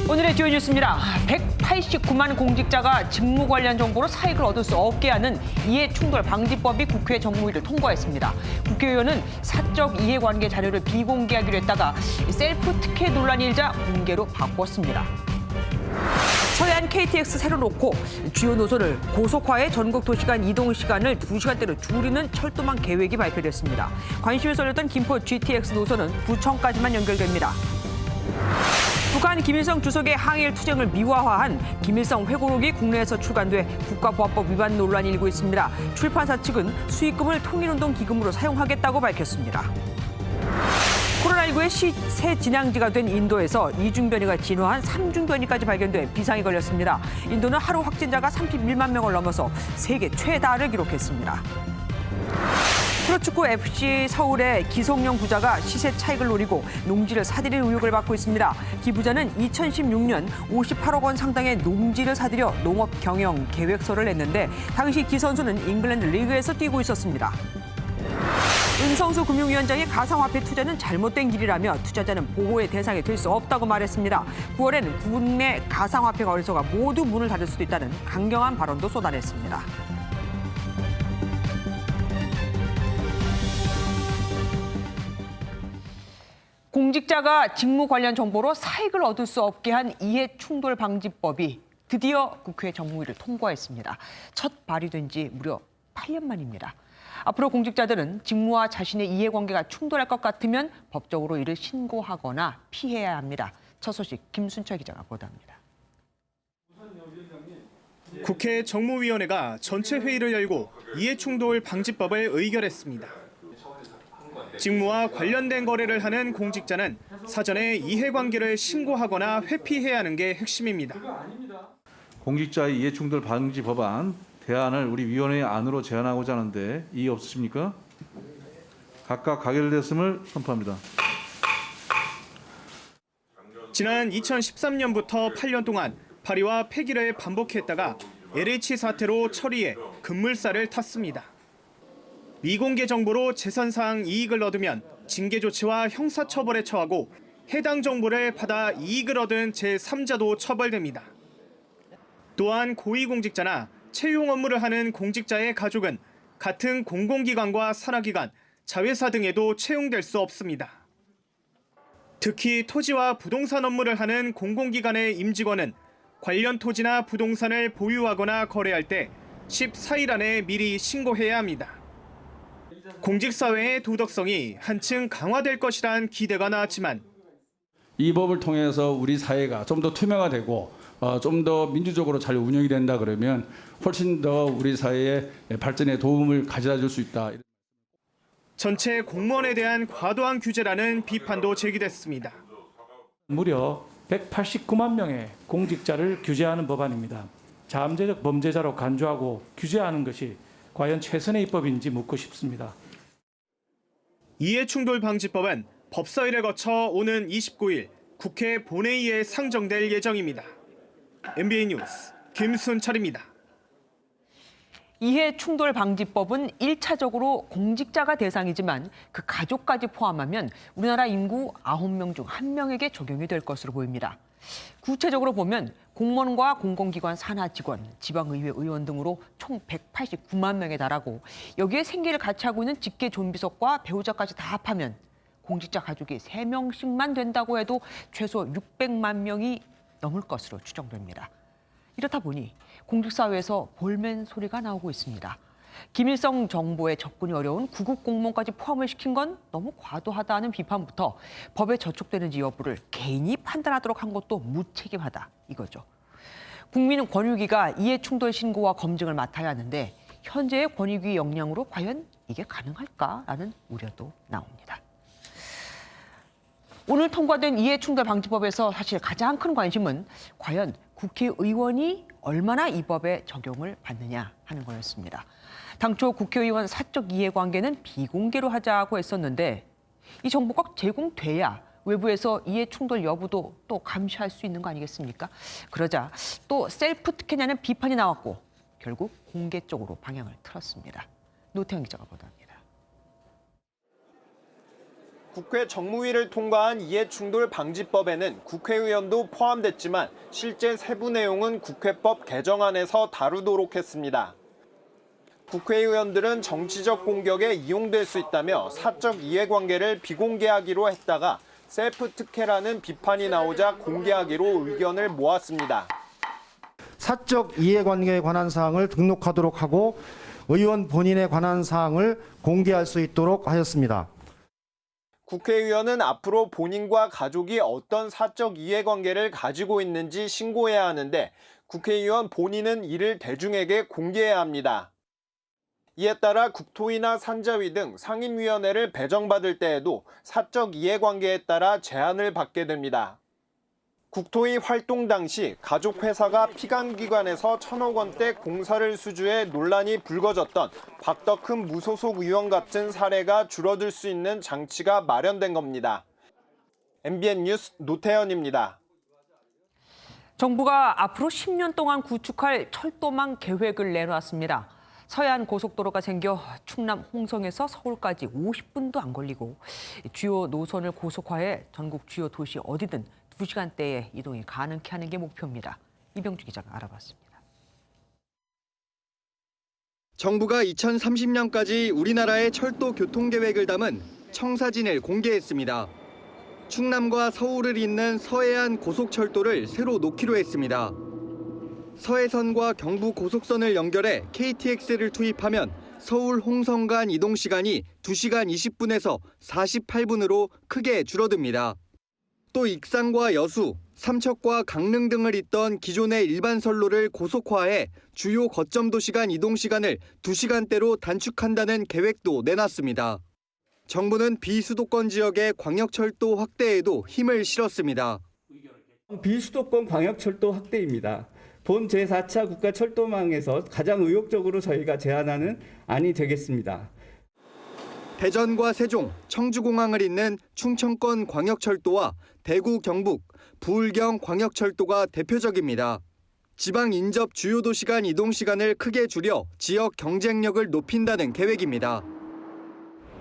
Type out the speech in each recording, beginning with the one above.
오늘의 주요 뉴스입니다. 189만 공직자가 직무 관련 정보로 사익을 얻을 수 없게 하는 이해충돌 방지법이 국회 정무위를 통과했습니다. 국회의원은 사적 이해관계 자료를 비공개하기로 했다가 셀프 특혜 논란이 일자 공개로 바꿨습니다. 서해안 KTX 새로 놓고 주요 노선을 고속화해 전국 도시간 이동 시간을 2시간대로 줄이는 철도망 계획이 발표됐습니다. 관심이 쏠렸던 김포 GTX 노선은 부천까지만 연결됩니다. 북한 김일성 주석의 항일 투쟁을 미화화한 김일성 회고록이 국내에서 출간돼 국가보안법 위반 논란이 일고 있습니다. 출판사 측은 수익금을 통일운동 기금으로 사용하겠다고 밝혔습니다. 코로나19의 새 진앙지가 된 인도에서 이중 변이가 진화한 3중 변이까지 발견돼 비상이 걸렸습니다. 인도는 하루 확진자가 31만 명을 넘어서 세계 최다를 기록했습니다. 프로축구 FC 서울의 기성용 부자가 시세 차익을 노리고 농지를 사들일 의혹을 받고 있습니다. 기 부자는 2016년 58억 원 상당의 농지를 사들여 농업 경영 계획서를 냈는데 당시 기 선수는 잉글랜드 리그에서 뛰고 있었습니다. 은성수 금융위원장이 가상화폐 투자는 잘못된 길이라며 투자자는 보호의 대상이 될 수 없다고 말했습니다. 9월에는 국내 가상화폐 거래소가 모두 문을 닫을 수도 있다는 강경한 발언도 쏟아냈습니다. 공직자가 직무 관련 정보로 사익을 얻을 수 없게 한 이해충돌방지법이 드디어 국회 정무위를 통과했습니다. 첫 발의된 지 무려 8년 만입니다. 앞으로 공직자들은 직무와 자신의 이해관계가 충돌할 것 같으면 법적으로 이를 신고하거나 피해야 합니다. 첫 소식 김순철 기자가 보도합니다. 국회 정무위원회가 전체 회의를 열고 이해충돌 방지법을 의결했습니다. 직무와 관련된 거래를 하는 공직자는 사전에 이해관계를 신고하거나 회피해야 하는 게 핵심입니다. 공직자의 이해충돌 방지 법안 대안을 우리 위원회 안으로 제안하고자 하는데 이의 없으십니까? 각각 가결됐음을 선포합니다. 지난 2013년부터 8년 동안 발의와 폐기를 반복했다가 LH 사태로 처리해 급물살을 탔습니다. 미공개 정보로 재산상 이익을 얻으면 징계 조치와 형사처벌에 처하고 해당 정보를 받아 이익을 얻은 제3자도 처벌됩니다. 또한 고위공직자나 채용 업무를 하는 공직자의 가족은 같은 공공기관과 산하기관, 자회사 등에도 채용될 수 없습니다. 특히 토지와 부동산 업무를 하는 공공기관의 임직원은 관련 토지나 부동산을 보유하거나 거래할 때 14일 안에 미리 신고해야 합니다. 공직사회의 도덕성이 한층 강화될 것이란 기대가 나왔지만 이 법을 통해서 우리 사회가 좀 더 투명화되고 좀 더 민주적으로 잘 운영이 된다 그러면 훨씬 더 우리 사회의 발전에 도움을 가져다 줄 수 있다. 전체 공무원에 대한 과도한 규제라는 비판도 제기됐습니다. 무려 189만 명의 공직자를 규제하는 법안입니다. 잠재적 범죄자로 간주하고 규제하는 것이 과연 최선의 입법인지 묻고 싶습니다. 이해충돌방지법은 법사위를 거쳐 오는 29일 국회 본회의에 상정될 예정입니다. MBN 뉴스 김순철입니다. 이해충돌방지법은 1차적으로 공직자가 대상이지만 그 가족까지 포함하면 우리나라 인구 9명 중 1명에게 적용이 될 것으로 보입니다. 구체적으로 보면 공무원과 공공기관 산하 직원, 지방의회 의원 등으로 총 189만 명에 달하고 여기에 생계를 같이 하고 있는 직계 존비속과 배우자까지 다 합하면 공직자 가족이 3명씩만 된다고 해도 최소 600만 명이 넘을 것으로 추정됩니다. 이렇다 보니 공직사회에서 볼멘 소리가 나오고 있습니다. 김일성 정보에 접근이 어려운 구급 공무원까지 포함을 시킨 건 너무 과도하다는 비판부터 법에 저촉되는지 여부를 개인이 판단하도록 한 것도 무책임하다 이거죠. 국민은 권익위가 이해충돌 신고와 검증을 맡아야 하는데 현재의 권익위 역량으로 과연 이게 가능할까라는 우려도 나옵니다. 오늘 통과된 이해충돌 방지법에서 사실 가장 큰 관심은 과연 국회의원이 얼마나 이 법의 적용을 받느냐 하는 거였습니다. 당초 국회의원 사적 이해관계는 비공개로 하자고 했었는데 이 정보가 제공돼야 외부에서 이해충돌 여부도 또 감시할 수 있는 거 아니겠습니까? 그러자 또 셀프 특혜냐는 비판이 나왔고 결국 공개 쪽으로 방향을 틀었습니다. 노태영 기자가 보도합니다. 국회 정무위를 통과한 이해충돌 방지법에는 국회의원도 포함됐지만 실제 세부 내용은 국회법 개정안에서 다루도록 했습니다. 국회의원들은 정치적 공격에 이용될 수 있다며 사적 이해관계를 비공개하기로 했다가 셀프 특혜라는 비판이 나오자 공개하기로 의견을 모았습니다. 사적 이해관계에 관한 사항을 등록하도록 하고 의원 본인에 관한 사항을 공개할 수 있도록 하였습니다. 국회의원은 앞으로 본인과 가족이 어떤 사적 이해관계를 가지고 있는지 신고해야 하는데 국회의원 본인은 이를 대중에게 공개해야 합니다. 이에 따라 국토위나 산자위 등 상임위원회를 배정받을 때에도 사적 이해관계에 따라 제한을 받게 됩니다. 국토위 활동 당시 가족회사가 피감기관에서 1,000억 원대 공사를 수주해 논란이 불거졌던 박덕흠 무소속 의원 같은 사례가 줄어들 수 있는 장치가 마련된 겁니다. MBN 뉴스 노태현입니다. 정부가 앞으로 10년 동안 구축할 철도망 계획을 내놨습니다. 서해안 고속도로가 생겨 충남 홍성에서 서울까지 50분도 안 걸리고 주요 노선을 고속화해 전국 주요 도시 어디든 2시간대에 이동이 가능케 하는 게 목표입니다. 이병주 기자가 알아봤습니다. 정부가 2030년까지 우리나라의 철도 교통 계획을 담은 청사진을 공개했습니다. 충남과 서울을 잇는 서해안 고속철도를 새로 놓기로 했습니다. 서해선과 경부 고속선을 연결해 KTX를 투입하면 서울 홍성 간 이동 시간이 2시간 20분에서 48분으로 크게 줄어듭니다. 또 익산과 여수, 삼척과 강릉 등을 잇던 기존의 일반선로를 고속화해 주요 거점 도시 간 이동 시간을 2시간대로 단축한다는 계획도 내놨습니다. 정부는 비수도권 지역의 광역철도 확대에도 힘을 실었습니다. 비수도권 광역철도 확대입니다. 본 제4차 국가철도망에서 가장 의욕적으로 저희가 제안하는 안이 되겠습니다. 대전과 세종, 청주공항을 잇는 충청권 광역철도와 대구 경북, 부울경 광역철도가 대표적입니다. 지방 인접 주요 도시 간 이동 시간을 크게 줄여 지역 경쟁력을 높인다는 계획입니다.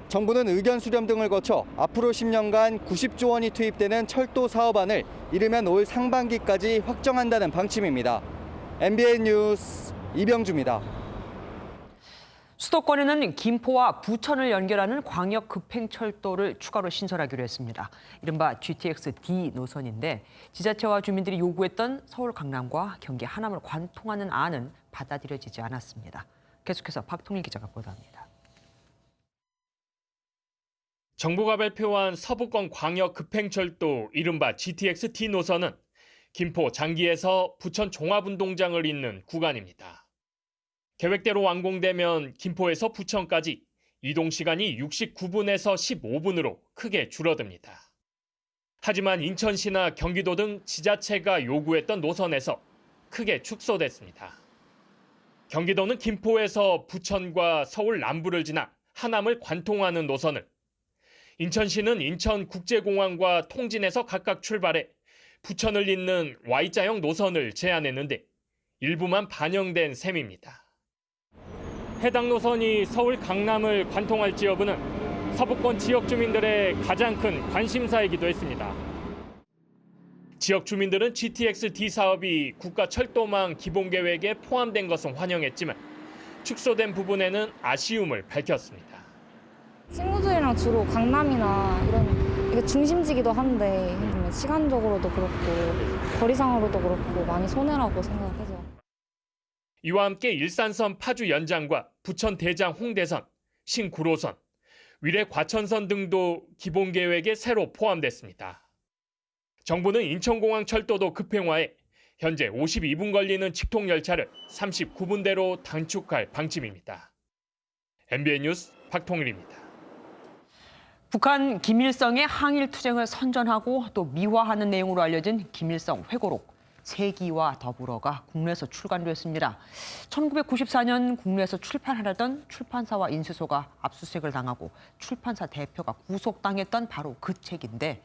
정부는 의견 수렴 등을 거쳐 앞으로 10년간 90조 원이 투입되는 철도 사업안을 이르면 올 상반기까지 확정한다는 방침입니다. MBN 뉴스 이병주입니다. 수도권에는 김포와 부천을 연결하는 광역 급행철도를 추가로 신설하기로 했습니다. 이른바 GTX D 노선인데 지자체와 주민들이 요구했던 서울 강남과 경기 하남을 관통하는 안은 받아들여지지 않았습니다. 계속해서 박통일 기자가 보도합니다. 정부가 발표한 서부권 광역 급행철도 이른바 GTX D 노선은 김포 장기에서 부천 종합운동장을 잇는 구간입니다. 계획대로 완공되면 김포에서 부천까지 이동 시간이 69분에서 15분으로 크게 줄어듭니다. 하지만 인천시나 경기도 등 지자체가 요구했던 노선에서 크게 축소됐습니다. 경기도는 김포에서 부천과 서울 남부를 지나 하남을 관통하는 노선을, 인천시는 인천국제공항과 통진에서 각각 출발해 부천을 잇는 Y자형 노선을 제안했는데 일부만 반영된 셈입니다. 해당 노선이 서울 강남을 관통할지 여부는 서부권 지역 주민들의 가장 큰 관심사이기도 했습니다. 지역 주민들은 GTX D 사업이 국가철도망 기본계획에 포함된 것은 환영했지만 축소된 부분에는 아쉬움을 밝혔습니다. 친구들이랑 주로 강남이나 이런 이게 중심지기도 한데 시간적으로도 그렇고 거리상으로도 그렇고 많이 손해라고 생각해서. 이와 함께 일산선 파주 연장과 부천 대장 홍대선, 신구로선, 위례 과천선 등도 기본 계획에 새로 포함됐습니다. 정부는 인천공항 철도도 급행화해 현재 52분 걸리는 직통 열차를 39분대로 단축할 방침입니다. MBN 뉴스 박통일입니다. 북한 김일성의 항일 투쟁을 선전하고 또 미화하는 내용으로 알려진 김일성 회고록 세기와 더불어가 국내에서 출간됐습니다. 1994년 국내에서 출판하려던 출판사와 인쇄소가 압수수색을 당하고 출판사 대표가 구속당했던 바로 그 책인데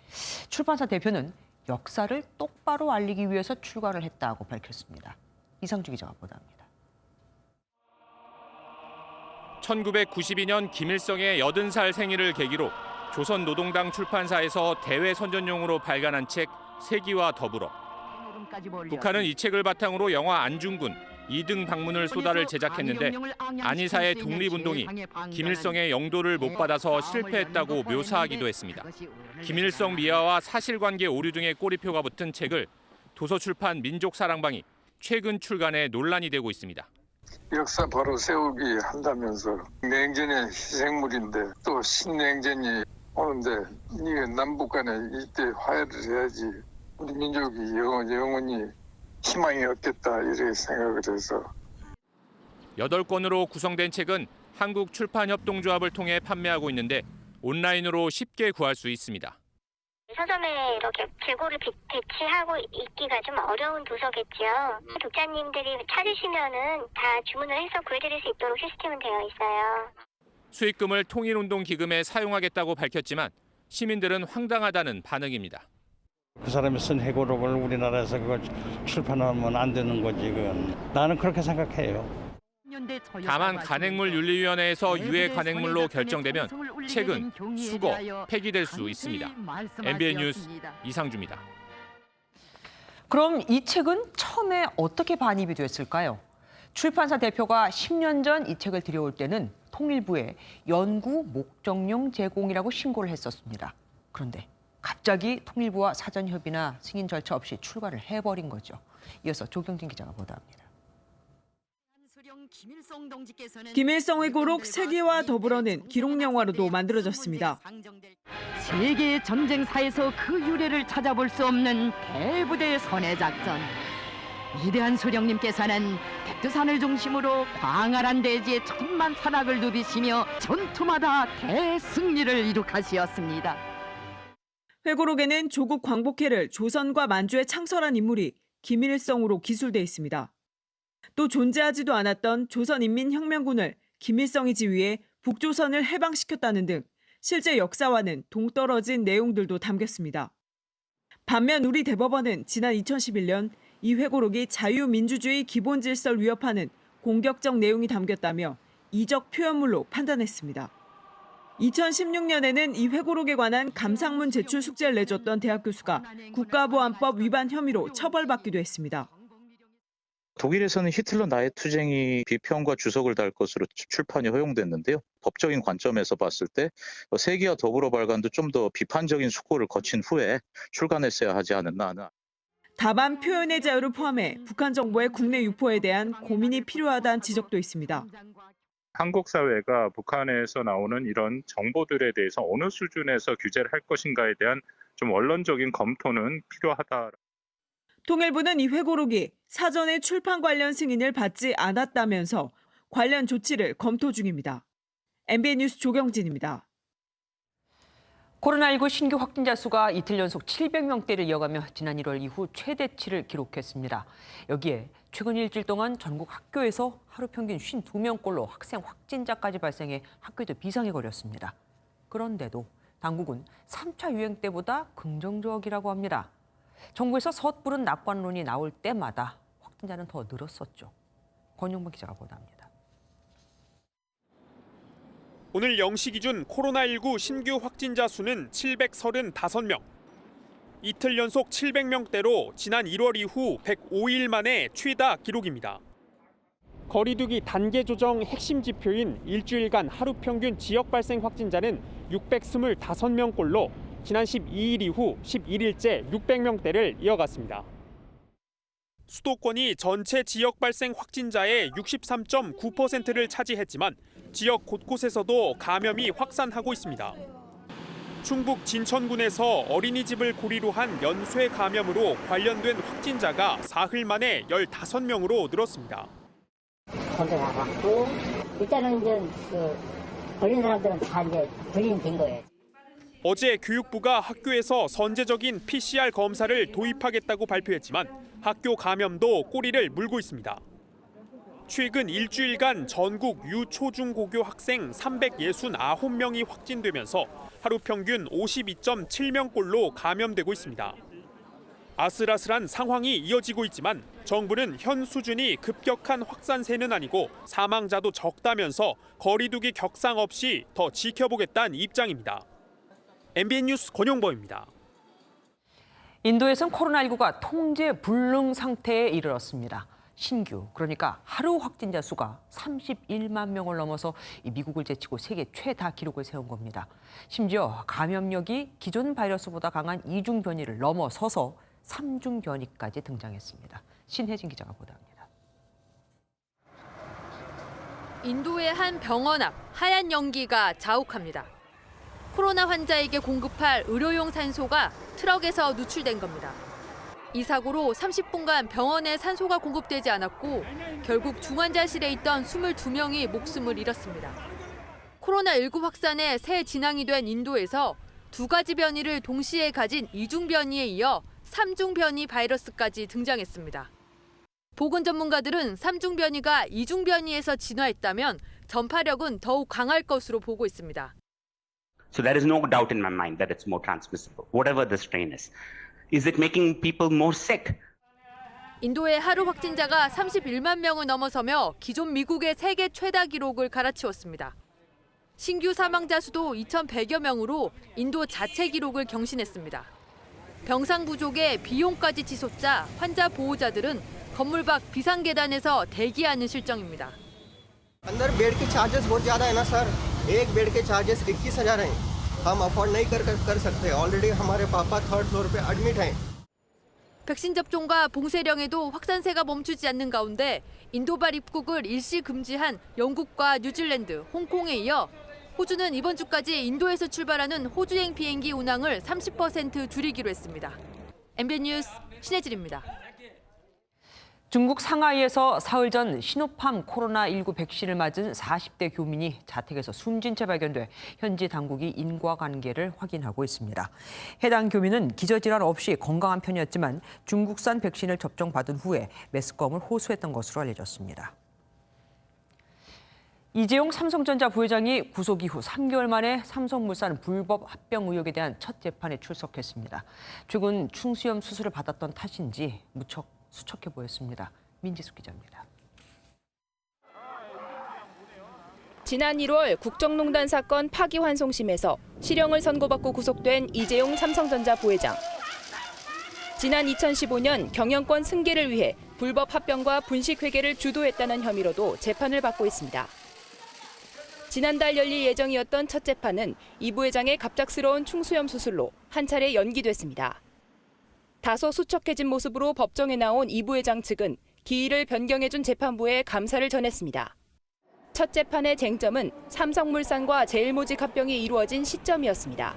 출판사 대표는 역사를 똑바로 알리기 위해서 출간을 했다고 밝혔습니다. 이상주 기자가 보도합니다. 1992년 김일성의 80살 생일을 계기로 조선노동당 출판사에서 대외 선전용으로 발간한 책 세기와 더불어 북한은 이 책을 바탕으로 영화 안중근, 이등 방문을 쏘다를 제작했는데 안희사의 독립운동이 김일성의 영도를 못 받아서 실패했다고 묘사하기도 했습니다. 김일성 미화와 사실관계 오류 등의 꼬리표가 붙은 책을 도서출판 민족사랑방이 최근 출간에 논란이 되고 있습니다. 역사 바로 세우기 한다면서 냉전의 희생물인데 또 신냉전이 오는데 이게 남북 간에 이때 화해를 해야지 우리 민족이 영원히 희망이 없겠다 이렇게 생각을 해서 8권으로 구성된 책은 한국출판협동조합을 통해 판매하고 있는데 온라인으로 쉽게 구할 수 있습니다. 서점에 이렇게 재고를 배치하고 있기가 좀 어려운 도서겠지요. 독자님들이 찾으시면은 다 주문을 해서 구해드릴 수 있도록 시스템은 되어 있어요. 수익금을 통일운동기금에 사용하겠다고 밝혔지만 시민들은 황당하다는 반응입니다. 그 사람이 쓴 회고록을 우리나라에서 그걸 출판하면 안 되는 거지. 그건. 나는 그렇게 생각해요. 다만 간행물윤리위원회에서 유해 간행물로 결정되면 책은 수거, 폐기될 수 있습니다. MBN 뉴스 이상주입니다. 그럼 이 책은 처음에 어떻게 반입이 됐을까요? 출판사 대표가 10년 전 이 책을 들여올 때는 통일부에 연구 목적용 제공이라고 신고를 했었습니다. 그런데 갑자기 통일부와 사전 협의나 승인 절차 없이 출간을 해버린 거죠. 이어서 조경진 기자가 보도합니다. 김일성 회고록 세계와 더불어는 기록 영화로도 만들어졌습니다. 세계 전쟁사에서 그 유래를 찾아볼 수 없는 대부대 선해 작전. 위대한 소령님께서는 백두산을 중심으로 광활한 대지에 천만 산악을 누비시며 전투마다 대승리를 이룩하시었습니다. 회고록에는 조국 광복회를 조선과 만주에 창설한 인물이 김일성으로 기술돼 있습니다. 또 존재하지도 않았던 조선인민혁명군을 김일성이 지휘해 북조선을 해방시켰다는 등 실제 역사와는 동떨어진 내용들도 담겼습니다. 반면 우리 대법원은 지난 2011년 이 회고록이 자유민주주의 기본 질서를 위협하는 공격적 내용이 담겼다며 이적 표현물로 판단했습니다. 2016년에는 이 회고록에 관한 감상문 제출 숙제를 내줬던 대학 교수가 국가보안법 위반 혐의로 처벌받기도 했습니다. 독일에서는 히틀러 나의 투쟁이 비평과 주석을 달 것으로 출판이 허용됐는데요. 법적인 관점에서 봤을 때 세기와 더불어 발간도 좀 더 비판적인 수고를 거친 후에 출간했어야 하지 않았나 하는. 다만 표현의 자유를 포함해 북한 정부의 국내 유포에 대한 고민이 필요하다는 지적도 있습니다. 한국 사회가 북한에서 나오는 이런 정보들에 대해서 어느 수준에서 규제를 할 것인가에 대한 좀 원론적인 검토는 필요하다. 통일부는 이 회고록이 사전에 출판 관련 승인을 받지 않았다면서 관련 조치를 검토 중입니다. MBN 뉴스 조경진입니다. 코로나19 신규 확진자 수가 이틀 연속 700명대를 이어가며 지난 1월 이후 최대치를 기록했습니다. 여기에 최근 일주일 동안 전국 학교에서 하루 평균 52명꼴로 학생 확진자까지 발생해 학교도 비상에 걸렸습니다. 그런데도 당국은 3차 유행 때보다 긍정적이라고 합니다. 정부에서 섣부른 낙관론이 나올 때마다 확진자는 더 늘었었죠. 권용범 기자가 보도합니다. 오늘 0시 기준 코로나19 신규 확진자 수는 735명. 이틀 연속 700명대로 지난 1월 이후 105일 만에 최다 기록입니다. 거리두기 단계 조정 핵심 지표인 일주일간 하루 평균 지역 발생 확진자는 625명꼴로 지난 12일 이후 11일째 600명대를 이어갔습니다. 수도권이 전체 지역 발생 확진자의 63.9%를 차지했지만 지역 곳곳에서도 감염이 확산하고 있습니다. 충북 진천군에서 어린이집을 고리로 한 연쇄 감염으로 관련된 확진자가 사흘 만에 15명으로 늘었습니다. 거기 나갔고 일단은 이제 걸린 사람들은 다 이제 분리된 거예요. 어제 교육부가 학교에서 선제적인 PCR 검사를 도입하겠다고 발표했지만 학교 감염도 꼬리를 물고 있습니다. 최근 일주일간 전국 유초중고교 학생 369명이 확진되면서 하루 평균 52.7명꼴로 감염되고 있습니다. 아슬아슬한 상황이 이어지고 있지만 정부는 현 수준이 급격한 확산세는 아니고 사망자도 적다면서 거리두기 격상 없이 더 지켜보겠다는 입장입니다. MBN 뉴스 권용보입니다. 인도에서는 코로나19가 통제 불능 상태에 이르렀습니다. 신규, 그러니까 하루 확진자 수가 31만 명을 넘어서 미국을 제치고 세계 최다 기록을 세운 겁니다. 심지어 감염력이 기존 바이러스보다 강한 이중 변이를 넘어서서 3중 변이까지 등장했습니다. 신혜진 기자가 보도합니다. 인도의 한 병원 앞 하얀 연기가 자욱합니다. 코로나 환자에게 공급할 의료용 산소가 트럭에서 누출된 겁니다. 이 사고로 30분간 병원에 산소가 공급되지 않았고 결국 중환자실에 있던 22명이 목숨을 잃었습니다. 코로나19 확산의 새 진앙이 된 인도에서 두 가지 변이를 동시에 가진 이중 변이에 이어 3중 변이 바이러스까지 등장했습니다. 보건 전문가들은 3중 변이가 2중 변이에서 진화했다면 전파력은 더욱 강할 것으로 보고 있습니다. So there is no doubt in my mind that it's more transmissible, whatever the strain is. Is it making people more sick? 인도의 하루 확진자가 31만 명을 넘어서며 기존 미국의 세계 최다 기록을 갈아치웠습니다. 신규 사망자 수도 2,100여 명으로 인도 자체 기록을 경신했습니다. 병상 부족에 비용까지 치솟자 환자 보호자들은 건물 밖 비상계단에서 대기하는 실정입니다. अंदर बेड के चार्जेस बहुत ज़्यादा है ना सर, एक बेड के चार्जेस 21,000 हैं, हम अफोर्ड नहीं कर सकते। ऑलरेडी हमारे पापा 3rd फ्लोर पे एडमिट हैं। 백신 접종과 봉쇄령에도 확산세가 멈추지 않는 가운데 인도발 입국을 일시 금지한 영국과 뉴질랜드, 홍콩에 이어 호주는 이번 주까지 인도에서 출발하는 호주행 비행기 운항을 30% 줄이기로 했습니다. MBN 뉴스 신혜진입니다. 중국 상하이에서 사흘 전 시노팜 코로나19 백신을 맞은 40대 교민이 자택에서 숨진 채 발견돼 현지 당국이 인과관계를 확인하고 있습니다. 해당 교민은 기저질환 없이 건강한 편이었지만 중국산 백신을 접종받은 후에 메스꺼움을 호소했던 것으로 알려졌습니다. 이재용 삼성전자 부회장이 구속 이후 3개월 만에 삼성물산 불법 합병 의혹에 대한 첫 재판에 출석했습니다. 최근 충수염 수술을 받았던 탓인지 무척 수척해 보였습니다. 민지숙 기자입니다. 지난 1월 국정농단 사건 파기환송심에서 실형을 선고받고 구속된 이재용 삼성전자 부회장. 지난 2015년 경영권 승계를 위해 불법 합병과 분식회계를 주도했다는 혐의로도 재판을 받고 있습니다. 지난달 열릴 예정이었던 첫 재판은 이 부회장의 갑작스러운 충수염 수술로 한 차례 연기됐습니다. 다소 수척해진 모습으로 법정에 나온 이 부회장 측은 기일을 변경해준 재판부에 감사를 전했습니다. 첫 재판의 쟁점은 삼성물산과 제일모직 합병이 이루어진 시점이었습니다.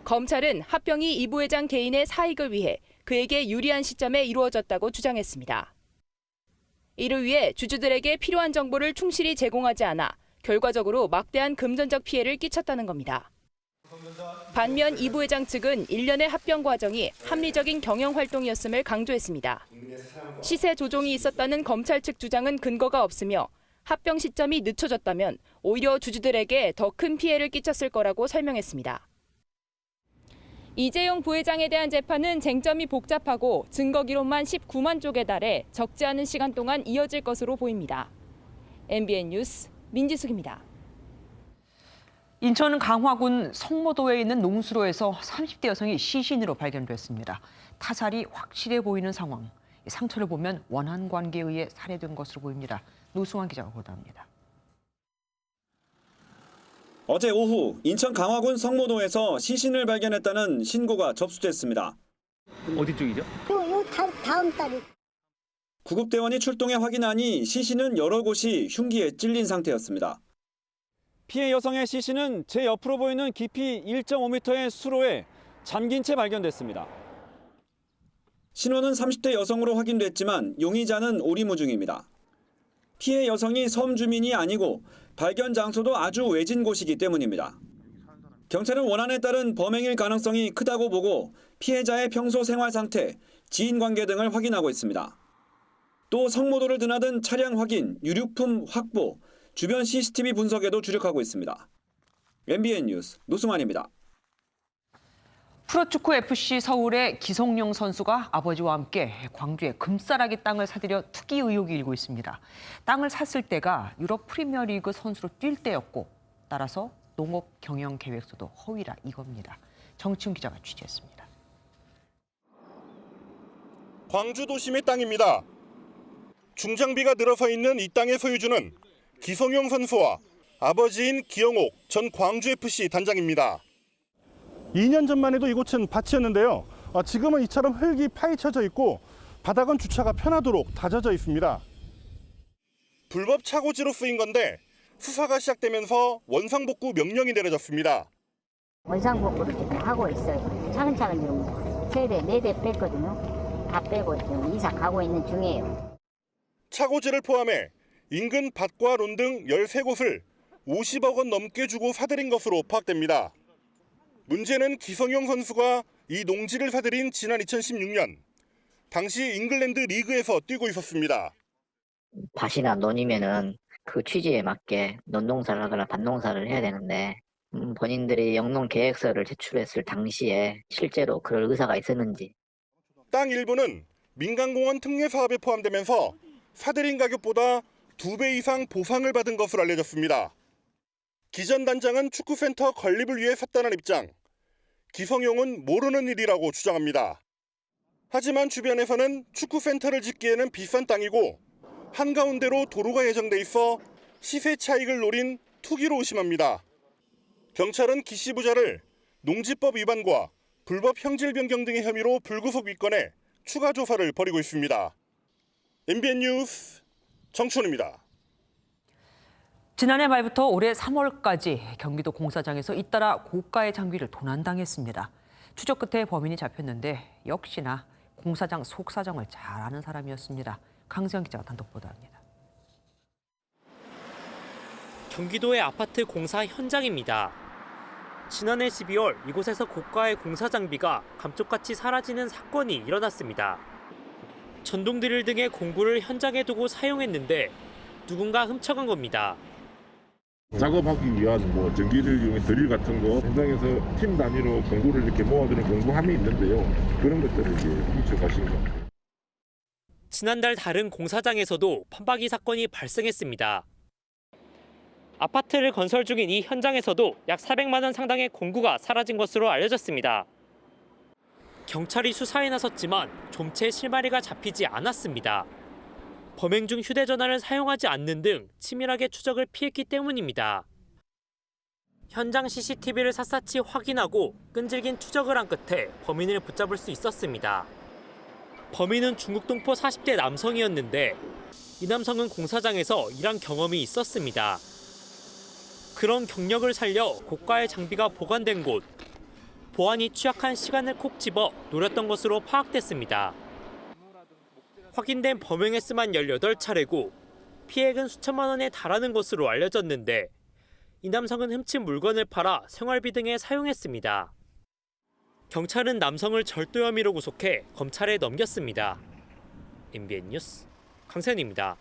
검찰은 합병이 이 부회장 개인의 사익을 위해 그에게 유리한 시점에 이루어졌다고 주장했습니다. 이를 위해 주주들에게 필요한 정보를 충실히 제공하지 않아 결과적으로 막대한 금전적 피해를 끼쳤다는 겁니다. 반면 이 부회장 측은 일련의 합병 과정이 합리적인 경영 활동이었음을 강조했습니다. 시세 조종이 있었다는 검찰 측 주장은 근거가 없으며 합병 시점이 늦춰졌다면 오히려 주주들에게 더 큰 피해를 끼쳤을 거라고 설명했습니다. 이재용 부회장에 대한 재판은 쟁점이 복잡하고 증거 기록만 19만 쪽에 달해 적지 않은 시간 동안 이어질 것으로 보입니다. MBN 뉴스 민지숙입니다. 인천 강화군 성모도에 있는 농수로에서 30대 여성이 시신으로 발견됐습니다. 타살이 확실해 보이는 상황. 상처를 보면 원한 관계에 의해 살해된 것으로 보입니다. 노승환 기자가 보도합니다. 어제 오후 인천 강화군 성모도에서 시신을 발견했다는 신고가 접수됐습니다. 어디 쪽이죠? 다음 달에. 구급대원이 출동해 확인하니 시신은 여러 곳이 흉기에 찔린 상태였습니다. 피해 여성의 시신은 제 옆으로 보이는 깊이 1.5m의 수로에 잠긴 채 발견됐습니다. 신원은 30대 여성으로 확인됐지만 용의자는 오리무중입니다. 피해 여성이 섬 주민이 아니고 발견 장소도 아주 외진 곳이기 때문입니다. 경찰은 원한에 따른 범행일 가능성이 크다고 보고 피해자의 평소 생활 상태, 지인 관계 등을 확인하고 있습니다. 또 성모도를 드나든 차량 확인, 유류품 확보, 주변 CCTV 분석에도 주력하고 있습니다. MBN 뉴스 노승환입니다. 프로축구 FC 서울의 기성용 선수가 아버지와 함께 광주의 금싸라기 땅을 사들여 투기 의혹이 일고 있습니다. 땅을 샀을 때가 유럽 프리미어리그 선수로 뛸 때였고 따라서 농업 경영 계획서도 허위라 이겁니다. 정치훈 기자가 취재했습니다. 광주 도심의 땅입니다. 중장비가 늘어서 있는 이 땅의 소유주는 기성용 선수와 아버지인 기영옥 전 광주FC 단장입니다. 2년 전만 해도 이곳은 밭이었는데요. 지금은 이처럼 흙이 파헤쳐져 있고 바닥은 주차가 편하도록 다져져 있습니다. 불법 차고지로 쓰인 건데 수사가 시작되면서 원상복구 명령이 내려졌습니다. 원상복구를 지금 하고 있어요. 차근차근 지금 3대, 4대 뺐거든요. 다 빼고 지금 이사 가고 있는 중이에요. 차고지를 포함해 인근 밭과 론 등 13곳을 50억 원 넘게 주고 사들인 것으로 파악됩니다. 문제는 기성용 선수가 이 농지를 사들인 지난 2016년 당시 잉글랜드 리그에서 뛰고 있었습니다. 밭이나 논이면은 그 취지에 맞게 논농사를 하거나 밭농사를 해야 되는데 본인들이 영농 계획서를 제출했을 당시에 실제로 그럴 의사가 있었는지. 땅 일부는 민간공원 특례 사업에 포함되면서 사들인 가격보다 2배 이상 보상을 받은 것으로 알려졌습니다. 기전 단장은 축구센터 건립을 위해 샀다는 입장. 기성용은 모르는 일이라고 주장합니다. 하지만 주변에서는 축구센터를 짓기에는 비싼 땅이고 한가운데로 도로가 예정돼 있어 시세 차익을 노린 투기로 의심합니다. 경찰은 기 씨 부자를 농지법 위반과 불법 형질 변경 등의 혐의로 불구속 입건해 추가 조사를 벌이고 있습니다. MBN 뉴스 정춘입니다. 지난해 말부터 올해 3월까지 경기도 공사장에서 잇따라 고가의 장비를 도난당했습니다. 추적 끝에 범인이 잡혔는데 역시나 공사장 속사정을 잘 아는 사람이었습니다. 강수영 기자가 단독 보도합니다. 경기도의 아파트 공사 현장입니다. 지난해 12월 이곳에서 고가의 공사 장비가 감쪽같이 사라지는 사건이 일어났습니다. 전동 드릴 등의 공구를 현장에 두고 사용했는데 누군가 훔쳐간 겁니다. 작업하기 위한 전기를 이용해 드릴 같은 거 현장에서 팀 단위로 공구를 이렇게 모아두는 공구함이 있는데요. 그런 것들을 이제 훔쳐가신 것 같아요. 지난달 다른 공사장에서도 판박이 사건이 발생했습니다. 아파트를 건설 중인 이 현장에서도 약 400만 원 상당의 공구가 사라진 것으로 알려졌습니다. 경찰이 수사에 나섰지만 좀채 실마리가 잡히지 않았습니다. 범행 중 휴대전화를 사용하지 않는 등 치밀하게 추적을 피했기 때문입니다. 현장 CCTV를 샅샅이 확인하고 끈질긴 추적을 한 끝에 범인을 붙잡을 수 있었습니다. 범인은 중국 동포 40대 남성이었는데 이 남성은 공사장에서 일한 경험이 있었습니다. 그런 경력을 살려 고가의 장비가 보관된 곳, 보안이 취약한 시간을 콕 집어 노렸던 것으로 파악됐습니다. 확인된 범행의 수만 18차례고 피해액은 수천만 원에 달하는 것으로 알려졌는데 이 남성은 훔친 물건을 팔아 생활비 등에 사용했습니다. 경찰은 남성을 절도 혐의로 구속해 검찰에 넘겼습니다. MBN 뉴스 강세현입니다.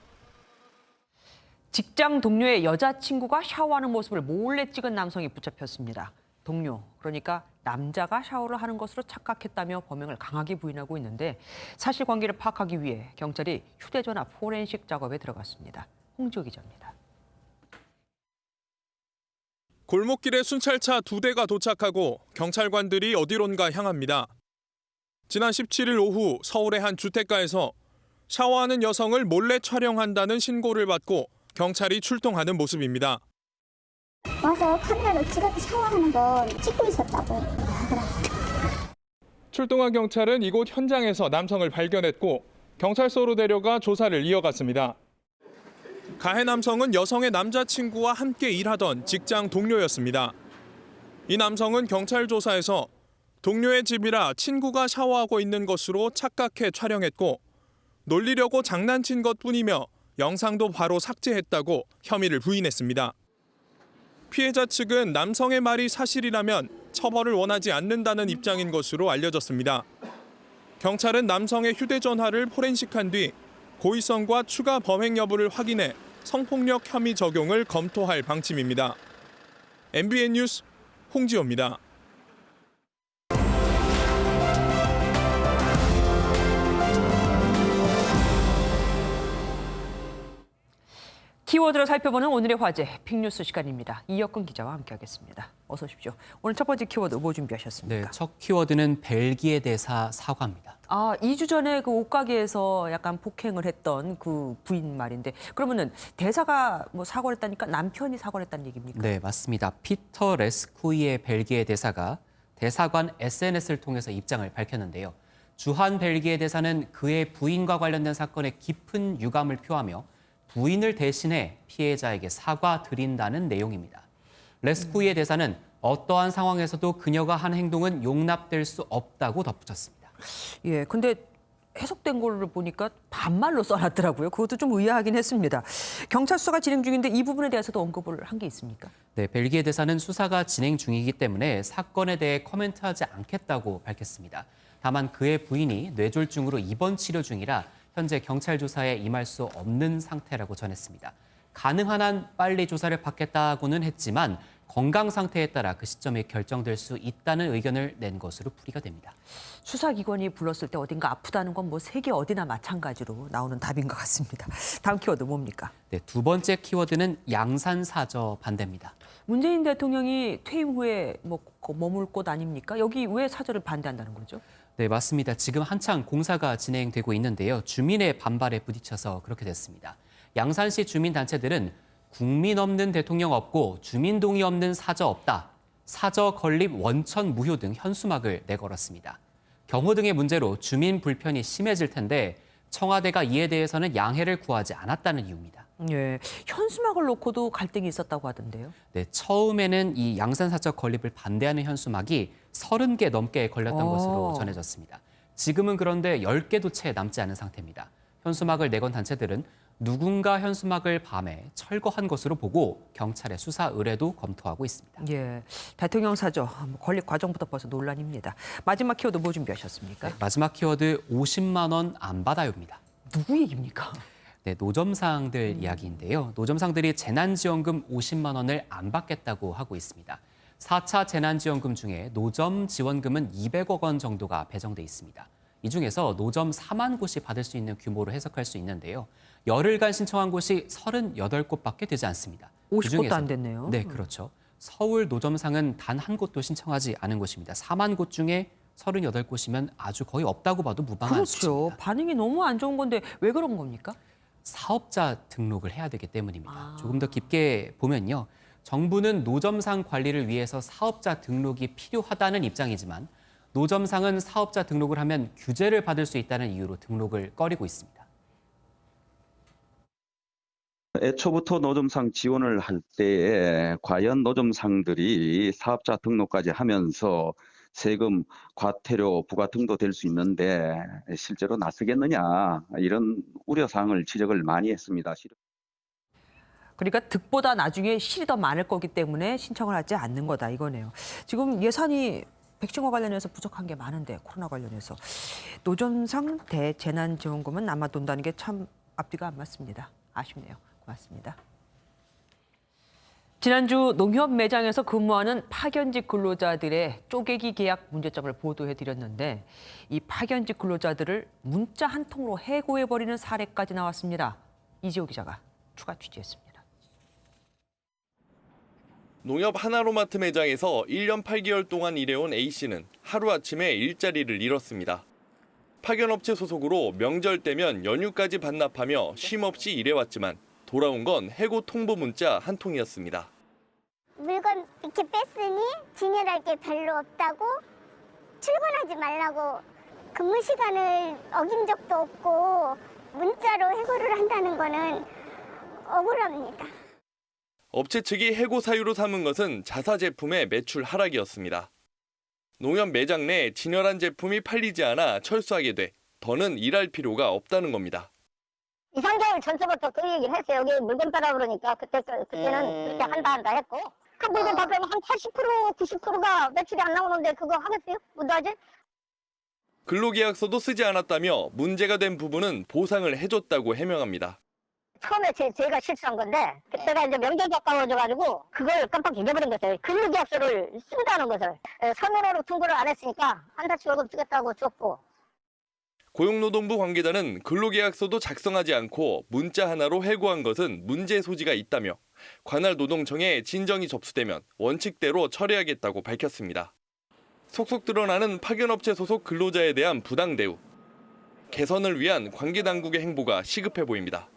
직장 동료의 여자친구가 샤워하는 모습을 몰래 찍은 남성이 붙잡혔습니다. 동료, 그러니까 남자가 샤워를 하는 것으로 착각했다며 범행을 강하게 부인하고 있는데 사실관계를 파악하기 위해 경찰이 휴대전화 포렌식 작업에 들어갔습니다. 홍지호 기자입니다. 골목길에 순찰차 2대가 도착하고 경찰관들이 어디론가 향합니다. 지난 17일 오후 서울의 한 주택가에서 샤워하는 여성을 몰래 촬영한다는 신고를 받고 경찰이 출동하는 모습입니다. 와서 카메라로 찍어서 샤워하는 거 찍고 있었다고. 출동한 경찰은 이곳 현장에서 남성을 발견했고 경찰서로 데려가 조사를 이어갔습니다. 가해 남성은 여성의 남자친구와 함께 일하던 직장 동료였습니다. 이 남성은 경찰 조사에서 동료의 집이라 친구가 샤워하고 있는 것으로 착각해 촬영했고 놀리려고 장난친 것뿐이며 영상도 바로 삭제했다고 혐의를 부인했습니다. 피해자 측은 남성의 말이 사실이라면 처벌을 원하지 않는다는 입장인 것으로 알려졌습니다. 경찰은 남성의 휴대전화를 포렌식한 뒤 고의성과 추가 범행 여부를 확인해 성폭력 혐의 적용을 검토할 방침입니다. MBN 뉴스 홍지호입니다. 키워드로 살펴보는 오늘의 화제, 빅뉴스 시간입니다. 이혁근 기자와 함께하겠습니다. 어서 오십시오. 오늘 첫 번째 키워드 뭐 준비하셨습니까? 네, 첫 키워드는 벨기에 대사 사과입니다. 2주 전에 그 옷가게에서 약간 폭행을 했던 그 부인 말인데, 그러면은 대사가 뭐 사과를 했다니까 남편이 사과를 했다는 얘기입니까? 네, 맞습니다. 피터 레스쿠이의 벨기에 대사가 대사관 SNS를 통해서 입장을 밝혔는데요. 주한 벨기에 대사는 그의 부인과 관련된 사건에 깊은 유감을 표하며 부인을 대신해 피해자에게 사과드린다는 내용입니다. 레스쿠이의 대사는 어떠한 상황에서도 그녀가 한 행동은 용납될 수 없다고 덧붙였습니다. 예, 근데 해석된 걸로 보니까 반말로 써놨더라고요. 그것도 좀 의아하긴 했습니다. 경찰 수사가 진행 중인데 이 부분에 대해서도 언급을 한 게 있습니까? 네, 벨기에 대사는 수사가 진행 중이기 때문에 사건에 대해 코멘트하지 않겠다고 밝혔습니다. 다만 그의 부인이 뇌졸중으로 입원 치료 중이라 현재 경찰 조사에 임할 수 없는 상태라고 전했습니다. 가능한 한 빨리 조사를 받겠다고는 했지만 건강 상태에 따라 그 시점에 결정될 수 있다는 의견을 낸 것으로 풀이가 됩니다. 수사기관이 불렀을 때 어딘가 아프다는 건 뭐 세계 어디나 마찬가지로 나오는 답인 것 같습니다. 다음 키워드 뭡니까? 네, 두 번째 키워드는 양산사저 반대입니다. 문재인 대통령이 퇴임 후에 뭐 머물 곳 아닙니까? 여기 왜 사저를 반대한다는 거죠? 네, 맞습니다. 지금 한창 공사가 진행되고 있는데요. 주민의 반발에 부딪혀서 그렇게 됐습니다. 양산시 주민단체들은 국민 없는 대통령 없고 주민 동의 없는 사저 없다. 사저 건립 원천 무효 등 현수막을 내걸었습니다. 경호 등의 문제로 주민 불편이 심해질 텐데 청와대가 이에 대해서는 양해를 구하지 않았다는 이유입니다. 예, 현수막을 놓고도 갈등이 있었다고 하던데요. 네, 처음에는 이 양산사저 건립을 반대하는 현수막이 30개 넘게 걸렸던 것으로 전해졌습니다. 지금은 그런데 10개도 채 남지 않은 상태입니다. 현수막을 내건 단체들은 누군가 현수막을 밤에 철거한 것으로 보고 경찰의 수사 의뢰도 검토하고 있습니다. 예, 대통령 사저 건립 과정부터 벌써 논란입니다. 마지막 키워드 뭐 준비하셨습니까? 네, 마지막 키워드 50만 원 안 받아요입니다. 누구 얘기입니까? 네, 노점상들 이야기인데요. 노점상들이 재난지원금 50만 원을 안 받겠다고 하고 있습니다. 4차 재난지원금 중에 노점 지원금은 200억 원 정도가 배정돼 있습니다. 이 중에서 노점 4만 곳이 받을 수 있는 규모로 해석할 수 있는데요. 열흘간 신청한 곳이 38곳밖에 되지 않습니다. 50곳도 안 됐네요. 네, 그렇죠. 서울 노점상은 단 한 곳도 신청하지 않은 곳입니다. 4만 곳 중에 38곳이면 아주 거의 없다고 봐도 무방한 수치입니다. 그렇죠. 반응이 너무 안 좋은 건데 왜 그런 겁니까? 사업자 등록을 해야 되기 때문입니다. 조금 더 깊게 보면요. 정부는 노점상 관리를 위해서 사업자 등록이 필요하다는 입장이지만 노점상은 사업자 등록을 하면 규제를 받을 수 있다는 이유로 등록을 꺼리고 있습니다. 애초부터 노점상 지원을 할 때에 과연 노점상들이 사업자 등록까지 하면서 세금 과태료 부과 등도 될 수 있는데 실제로 나서겠느냐 이런 우려사항을 지적을 많이 했습니다. 그러니까 득보다 나중에 실이 더 많을 거기 때문에 신청을 하지 않는 거다 이거네요. 지금 예산이 백신과 관련해서 부족한 게 많은데 코로나 관련해서 노점상 대재난지원금은 아마 논다는 게 참 앞뒤가 안 맞습니다. 아쉽네요. 고맙습니다. 지난주 농협 매장에서 근무하는 파견직 근로자들의 쪼개기 계약 문제점을 보도해드렸는데 이 파견직 근로자들을 문자 한 통으로 해고해버리는 사례까지 나왔습니다. 이지호 기자가 추가 취재했습니다. 농협 하나로마트 매장에서 1년 8개월 동안 일해온 A씨는 하루아침에 일자리를 잃었습니다. 파견업체 소속으로 명절 때면 연휴까지 반납하며 쉼없이 일해왔지만 돌아온 건 해고 통보 문자 한 통이었습니다. 물건 이렇게 뺐으니 진열할 게 별로 없다고 출근하지 말라고 근무 시간을 어긴 적도 없고 문자로 해고를 한다는 거는 억울합니다. 업체 측이 해고 사유로 삼은 것은 자사 제품의 매출 하락이었습니다. 농협 매장 내 진열한 제품이 팔리지 않아 철수하게 돼 더는 일할 필요가 없다는 겁니다. 2, 3개월 전서부터 그 얘기를 했어요. 여기 물건 빼라 그러니까 그때는 그렇게 한다 했고 그 물건 다 빼면 한 80%, 90%가 매출이 안 나오는데 그거 하겠어요? 못 하지? 근로계약서도 쓰지 않았다며 문제가 된 부분은 보상을 해줬다고 해명합니다. 처음에 제가 실수한 건데 그때가 이제 명절 가까워져가지고 그걸 깜빡 잊어버린 거죠. 근로계약서를 쓴다는 것을 서면으로 통보를 안 했으니까 한 달치 월급 주겠다고 줬고. 고용노동부 관계자는 근로계약서도 작성하지 않고 문자 하나로 해고한 것은 문제 소지가 있다며 관할 노동청에 진정이 접수되면 원칙대로 처리하겠다고 밝혔습니다. 속속 드러나는 파견업체 소속 근로자에 대한 부당 대우. 개선을 위한 관계당국의 행보가 시급해 보입니다.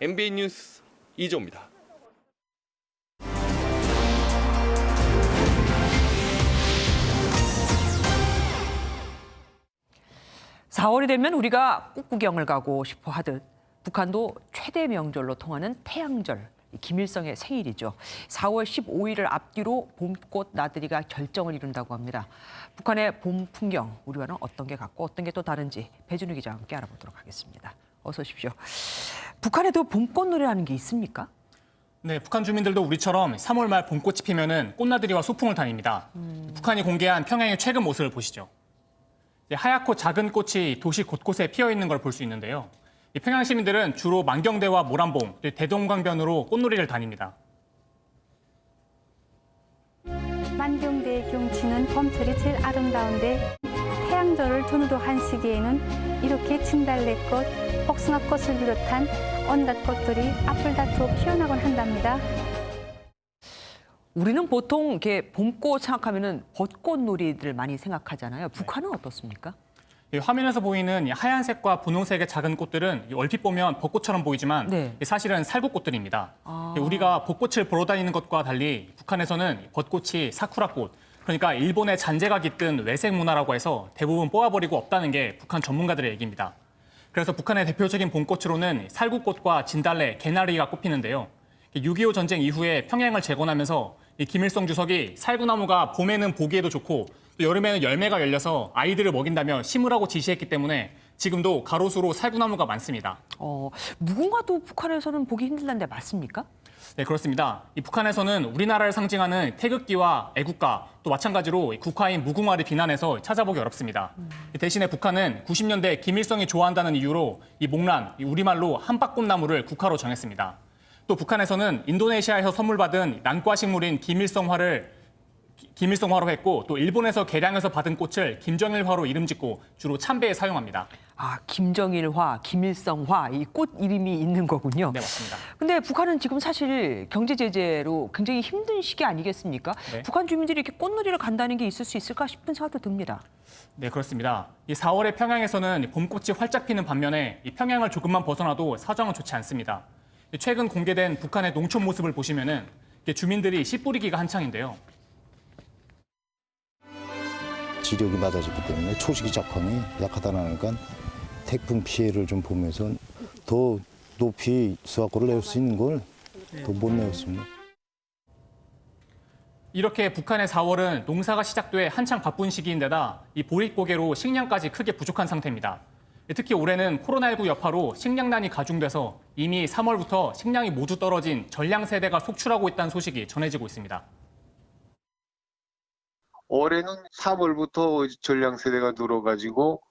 MBN 뉴스 이조입니다. 4월이 되면 우리가 꽃구경을 가고 싶어 하듯 북한도 최대 명절로 통하는 태양절, 김일성의 생일이죠. 4월 15일을 앞뒤로 봄꽃 나들이가 결정을 이룬다고 합니다. 북한의 봄 풍경, 우리와는 어떤 게 같고 어떤 게 또 다른지 배준우 기자와 함께 알아보도록 하겠습니다. 어서 오십시오. 북한에도 봄꽃놀이라는 게 있습니까? 네, 북한 주민들도 우리처럼 3월 말 봄꽃이 피면은 꽃나들이와 소풍을 다닙니다. 북한이 공개한 평양의 최근 모습을 보시죠. 하얗고 작은 꽃이 도시 곳곳에 피어 있는 걸 볼 수 있는데요. 평양 시민들은 주로 만경대와 모란봉, 대동강변으로 꽃놀이를 다닙니다. 만경대의 경치는 봄철이 제일 아름다운데 태양절을 전후로 한 시기에는 이렇게 진달래꽃, 복숭아꽃을 비롯한 온갖 꽃들이 앞을 다투어 피어나곤 한답니다. 우리는 보통 이렇게 봄꽃 생각하면은 벚꽃놀이들 많이 생각하잖아요. 북한은 어떻습니까? 화면에서 보이는 하얀색과 분홍색의 작은 꽃들은 얼핏 보면 벚꽃처럼 보이지만 사실은 살구꽃들입니다. 우리가 벚꽃을 보러 다니는 것과 달리 북한에서는 벚꽃이 사쿠라꽃, 그러니까 일본의 잔재가 깃든 외색 문화라고 해서 대부분 뽑아버리고 없다는 게 북한 전문가들의 얘기입니다. 그래서 북한의 대표적인 봄꽃으로는 살구꽃과 진달래, 개나리가 꼽히는데요. 6.25 전쟁 이후에 평양을 재건하면서 김일성 주석이 살구나무가 봄에는 보기에도 좋고 또 여름에는 열매가 열려서 아이들을 먹인다며 심으라고 지시했기 때문에 지금도 가로수로 살구나무가 많습니다. 무궁화도 북한에서는 보기 힘들다는데 맞습니까? 네, 그렇습니다. 북한에서는 우리나라를 상징하는 태극기와 애국가 또 마찬가지로 국화인 무궁화를 비난해서 찾아보기 어렵습니다. 대신에 북한은 90년대 김일성이 좋아한다는 이유로 이 목란, 우리말로 한박꽃나무를 국화로 정했습니다. 또 북한에서는 인도네시아에서 선물 받은 난과 식물인 김일성화로 했고 또 일본에서 개량해서 받은 꽃을 김정일화로 이름 짓고 주로 참배에 사용합니다. 김정일화, 김일성화 이 꽃 이름이 있는 거군요. 네, 맞습니다. 근데 북한은 지금 사실 경제 제재로 굉장히 힘든 시기 아니겠습니까? 네. 북한 주민들이 이렇게 꽃놀이를 간다는 게 있을 수 있을까 싶은 생각도 듭니다. 네, 그렇습니다. 이 4월에 평양에서는 봄꽃이 활짝 피는 반면에 이 평양을 조금만 벗어나도 사정은 좋지 않습니다. 최근 공개된 북한의 농촌 모습을 보시면은 주민들이 씨 뿌리기가 한창인데요. 지력이 낮아졌기 때문에 초식이 작황이 약하다니까 태풍 피해를 좀 보면서 더 높이 수확고를 낼 수 있는 걸 더 못 내었습니다. 이렇게 북한의 4월은 농사가 시작돼 한창 바쁜 시기인데다 이 보릿고개로 식량까지 크게 부족한 상태입니다. 특히 올해는 코로나19 여파로 식량난이 가중돼서 이미 3월부터 식량이 모두 떨어진 전량 세대가 속출하고 있다는 소식이 전해지고 있습니다. 올해는 3월부터 전량 세대가 늘어가지고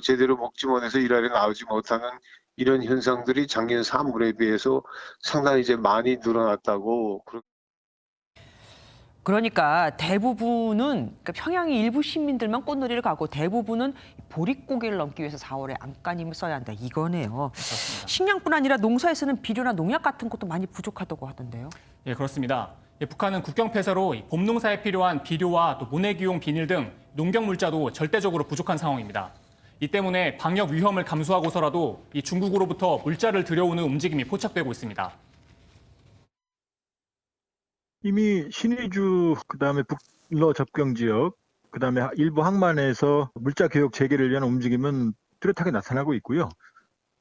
제대로 먹지 못해서 일하러 나오지 못하는 이런 현상들이 작년 3월에 비해서 상당히 이제 많이 늘어났다고. 그러니까 대부분은 평양의 일부 시민들만 꽃놀이를 가고 대부분은 보릿고개를 넘기 위해서 4월에 안간힘을 써야 한다 이거네요. 그렇습니다. 식량뿐 아니라 농사에서는 비료나 농약 같은 것도 많이 부족하다고 하던데요. 예, 그렇습니다. 북한은 국경 폐쇄로 봄 농사에 필요한 비료와 또 모내기용 비닐 등 농경 물자도 절대적으로 부족한 상황입니다. 이 때문에 방역 위험을 감수하고서라도 이 중국으로부터 물자를 들여오는 움직임이 포착되고 있습니다. 이미 신의주, 그다음에 북러 접경 지역, 그다음에 일부 항만에서 물자 교역 재개를 위한 움직임은 뚜렷하게 나타나고 있고요.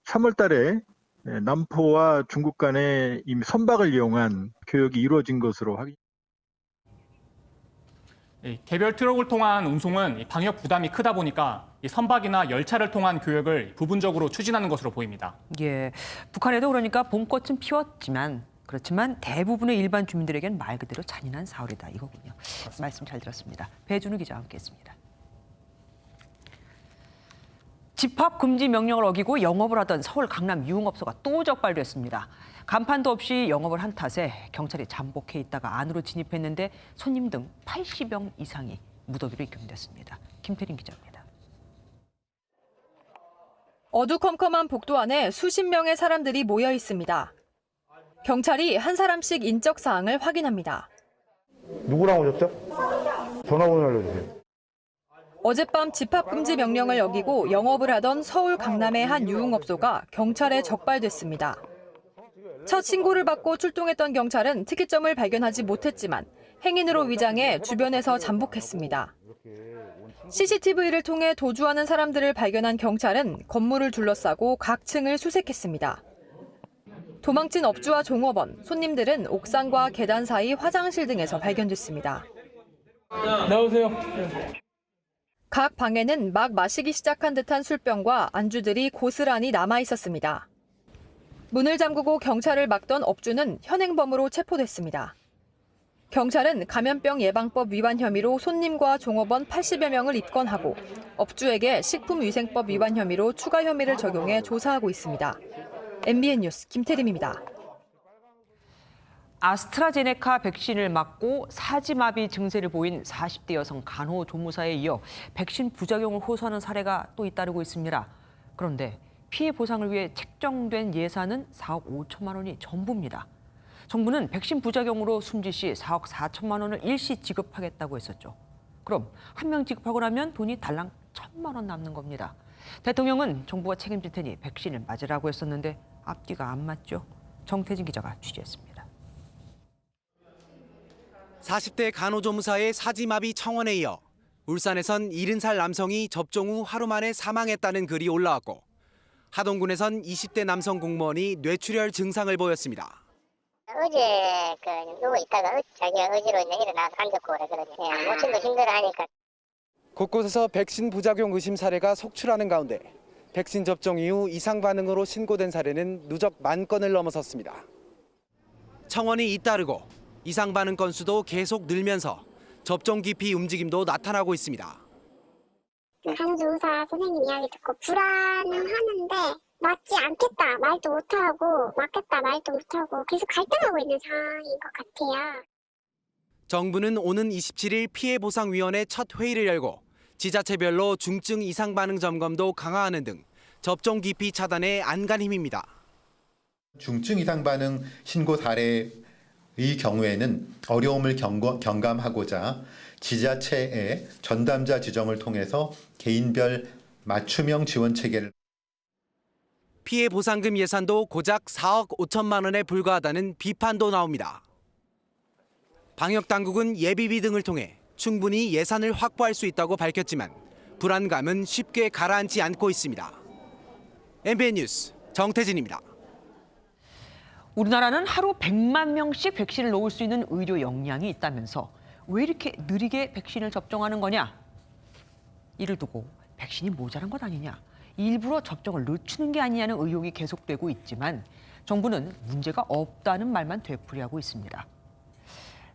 3월 달에 남포와 중국 간에 이미 선박을 이용한 교역이 이루어진 것으로 확인. 개별 트럭을 통한 운송은 방역 부담이 크다 보니까 선박이나 열차를 통한 교역을 부분적으로 추진하는 것으로 보입니다. 예, 북한에도 그러니까 봄꽃은 피웠지만 그렇지만 대부분의 일반 주민들에게는 말 그대로 잔인한 4월이다 이거군요. 말씀 잘 들었습니다. 배준우 기자와 함께했습니다. 집합 금지 명령을 어기고 영업을 하던 서울 강남 유흥업소가 또 적발됐습니다. 간판도 없이 영업을 한 탓에 경찰이 잠복해 있다가 안으로 진입했는데 손님 등 80명 이상이 무더기로 입금됐습니다. 김태린 기자입니다. 어두컴컴한 복도 안에 수십 명의 사람들이 모여 있습니다. 경찰이 한 사람씩 인적 사항을 확인합니다. 누구랑 오셨죠? 전화번호 알려주세요. 어젯밤 집합금지 명령을 어기고 영업을 하던 서울 강남의 한 유흥업소가 경찰에 적발됐습니다. 첫 신고를 받고 출동했던 경찰은 특이점을 발견하지 못했지만 행인으로 위장해 주변에서 잠복했습니다. CCTV를 통해 도주하는 사람들을 발견한 경찰은 건물을 둘러싸고 각 층을 수색했습니다. 도망친 업주와 종업원, 손님들은 옥상과 계단 사이 화장실 등에서 발견됐습니다. 나오세요. 각 방에는 막 마시기 시작한 듯한 술병과 안주들이 고스란히 남아 있었습니다. 문을 잠그고 경찰을 막던 업주는 현행범으로 체포됐습니다. 경찰은 감염병 예방법 위반 혐의로 손님과 종업원 80여 명을 입건하고 업주에게 식품위생법 위반 혐의로 추가 혐의를 적용해 조사하고 있습니다. MBN 뉴스 김태림입니다. 아스트라제네카 백신을 맞고 사지마비 증세를 보인 40대 여성 간호조무사에 이어 백신 부작용을 호소하는 사례가 또 잇따르고 있습니다. 그런데 피해 보상을 위해 책정된 예산은 4억 5천만 원이 전부입니다. 정부는 백신 부작용으로 숨진 시 4억 4천만 원을 일시 지급하겠다고 했었죠. 그럼 한 명 지급하고 나면 돈이 달랑 1,000만 원 남는 겁니다. 대통령은 정부가 책임질 테니 백신을 맞으라고 했었는데 앞뒤가 안 맞죠. 정태진 기자가 취재했습니다. 40대 간호조무사의 사지마비 청원에 이어 울산에선 70살 남성이 접종 후 하루 만에 사망했다는 글이 올라왔고 하동군에선 20대 남성 공무원이 뇌출혈 증상을 보였습니다. 어제 누워 있다가 자기가 의지로 일어나서 앉았고 그러더니 모친도 힘들어하니까. 곳곳에서 백신 부작용 의심 사례가 속출하는 가운데 백신 접종 이후 이상 반응으로 신고된 사례는 누적 10,000건을 넘어섰습니다. 청원이 잇따르고 이상 반응 건수도 계속 늘면서 접종 기피 움직임도 나타나고 있습니다. 간호조무사 선생님 이야기 듣고 불안은 하는데 맞지 않겠다 말도 못하고 맞겠다 말도 못하고 계속 갈등하고 있는 상황인 것 같아요. 정부는 오는 27일 피해보상위원회 첫 회의를 열고 지자체별로 중증 이상 반응 점검도 강화하는 등 접종 기피 차단에 안간힘입니다. 중증 이상 반응 신고 사례의 경우에는 어려움을 경감하고자 지자체의 전담자 지정을 통해서 개인별 맞춤형 지원 체계를. 피해 보상금 예산도 고작 4억 5천만 원에 불과하다는 비판도 나옵니다. 방역당국은 예비비 등을 통해 충분히 예산을 확보할 수 있다고 밝혔지만 불안감은 쉽게 가라앉지 않고 있습니다. MBN 뉴스 정태진입니다. 우리나라는 하루 100만 명씩 백신을 놓을 수 있는 의료 역량이 있다면서 왜 이렇게 느리게 백신을 접종하는 거냐? 이를 두고 백신이 모자란 것 아니냐? 일부러 접종을 늦추는 게 아니냐는 의혹이 계속되고 있지만 정부는 문제가 없다는 말만 되풀이하고 있습니다.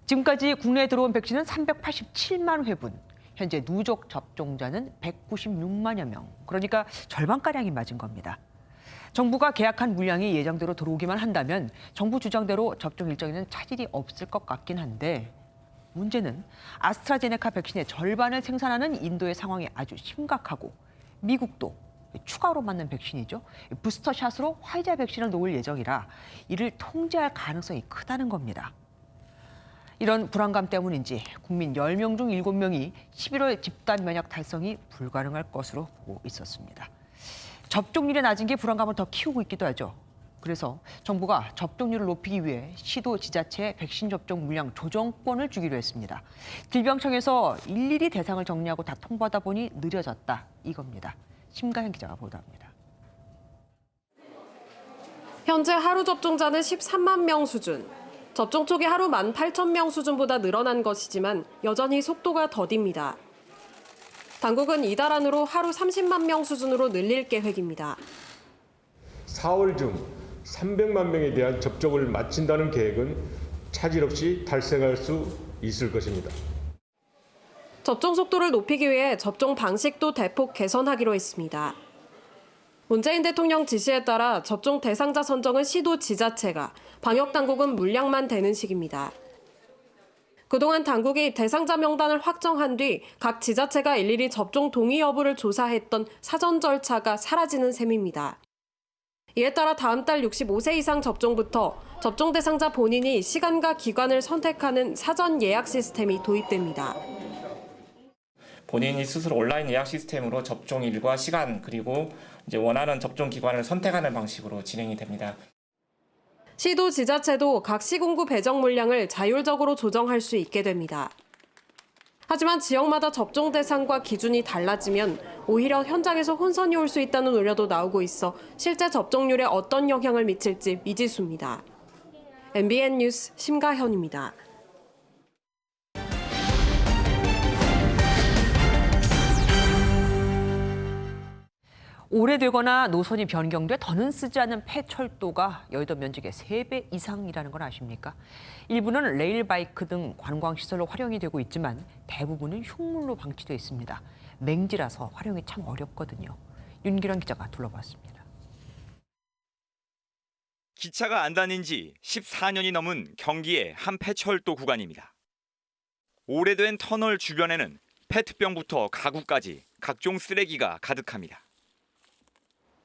지금까지 국내에 들어온 백신은 387만 회분, 현재 누적 접종자는 196만여 명, 그러니까 절반가량이 맞은 겁니다. 정부가 계약한 물량이 예정대로 들어오기만 한다면 정부 주장대로 접종 일정에는 차질이 없을 것 같긴 한데 문제는 아스트라제네카 백신의 절반을 생산하는 인도의 상황이 아주 심각하고 미국도 추가로 맞는 백신이죠. 부스터샷으로 화이자 백신을 놓을 예정이라 이를 통제할 가능성이 크다는 겁니다. 이런 불안감 때문인지 국민 10명 중 7명이 11월 집단 면역 달성이 불가능할 것으로 보고 있었습니다. 접종률이 낮은 게 불안감을 더 키우고 있기도 하죠. 그래서 정부가 접종률을 높이기 위해 시도 지자체에 백신 접종 물량 조정권을 주기로 했습니다. 질병청에서 일일이 대상을 정리하고 다 통보하다 보니 느려졌다 이겁니다. 심가현 기자가 보도합니다. 현재 하루 접종자는 13만 명 수준. 접종 초기 하루 18,000명 수준보다 늘어난 것이지만 여전히 속도가 더딥니다. 당국은 이달 안으로 하루 30만 명 수준으로 늘릴 계획입니다. 4월 중 300만 명에 대한 접종을 마친다는 계획은 차질 없이 달성할 수 있을 것입니다. 접종 속도를 높이기 위해 접종 방식도 대폭 개선하기로 했습니다. 문재인 대통령 지시에 따라 접종 대상자 선정은 시도 지자체가, 방역당국은 물량만 되는 식입니다. 그동안 당국이 대상자 명단을 확정한 뒤 각 지자체가 일일이 접종 동의 여부를 조사했던 사전 절차가 사라지는 셈입니다. 이에 따라 다음 달 65세 이상 접종부터 접종 대상자 본인이 시간과 기관을 선택하는 사전 예약 시스템이 도입됩니다. 본인이 스스로 온라인 예약 시스템으로 접종일과 시간 그리고 이제 원하는 접종 기관을 선택하는 방식으로 진행이 됩니다. 시도 지자체도 각 시군구 배정 물량을 자율적으로 조정할 수 있게 됩니다. 하지만 지역마다 접종 대상과 기준이 달라지면 오히려 현장에서 혼선이 올 수 있다는 우려도 나오고 있어 실제 접종률에 어떤 영향을 미칠지 미지수입니다. MBN 뉴스 심가현입니다. 오래되거나 노선이 변경돼 더는 쓰지 않는 폐철도가 여의도 면적의 3배 이상이라는 걸 아십니까? 일부는 레일바이크 등 관광시설로 활용이 되고 있지만 대부분은 흉물로 방치돼 있습니다. 맹지라서 활용이 참 어렵거든요. 윤기란 기자가 둘러봤습니다. 기차가 안 다닌 지 14년이 넘은 경기의 한 폐철도 구간입니다. 오래된 터널 주변에는 페트병부터 가구까지 각종 쓰레기가 가득합니다.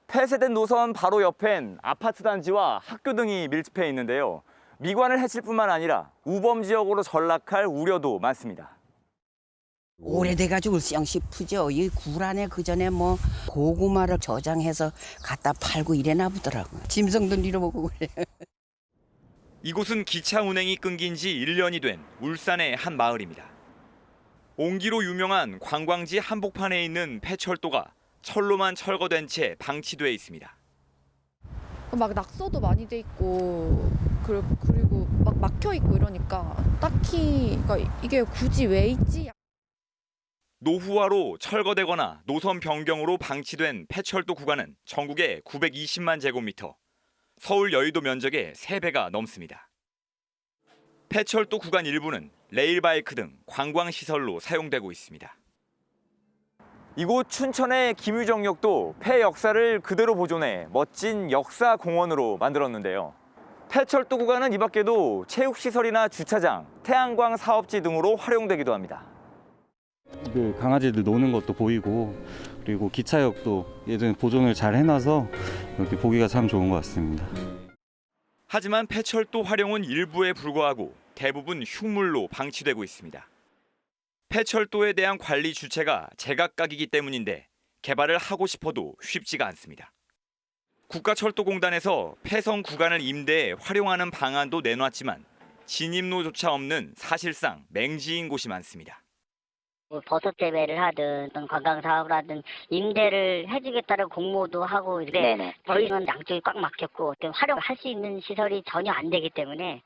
폐쇄된 노선 바로 옆엔 아파트 단지와 학교 등이 밀집해 있는데요. 미관을 해칠 뿐만 아니라 우범 지역으로 전락할 우려도 많습니다. 오래돼가지고 영 싶으죠. 이 구란에 그전에 뭐 고구마를 저장해서 갖다 팔고 이래나 보더라고요. 짐승도 잃어보고 그래요. 이곳은 기차 운행이 끊긴 지 1년이 된 울산의 한 마을입니다. 옹기로 유명한 관광지 한복판에 있는 폐철도가 철로만 철거된 채 방치돼 있습니다. 막 낙서도 많이 돼 있고 그리고 막 막혀 있고 이러니까 딱히 그러니까 이게 굳이 왜 있지? 노후화로 철거되거나 노선 변경으로 방치된 폐철도 구간은 전국에 920만 제곱미터, 서울 여의도 면적의 3배가 넘습니다. 폐철도 구간 일부는 레일바이크 등 관광시설로 사용되고 있습니다. 이곳 춘천의 김유정역도 폐 역사를 그대로 보존해 멋진 역사 공원으로 만들었는데요. 폐철도 구간은 이 밖에도 체육시설이나 주차장, 태양광 사업지 등으로 활용되기도 합니다. 강아지들 노는 것도 보이고 그리고 기차역도 예전에 보존을 잘 해놔서 이렇게 보기가 참 좋은 것 같습니다. 하지만 폐철도 활용은 일부에 불과하고 대부분 흉물로 방치되고 있습니다. 폐철도에 대한 관리 주체가 제각각이기 때문인데 개발을 하고 싶어도 쉽지가 않습니다. 국가철도공단에서 폐성 구간을 임대해 활용하는 방안도 내놨지만 진입로조차 없는 사실상 맹지인 곳이 많습니다. 버섯 대회를 하든 어떤 관광 사업을 하든 임대를 해주겠다는 공모도 하고 이런데 저희는 양쪽이 꽉 막혔고 어떤 활용할 수 있는 시설이 전혀 안 되기 때문에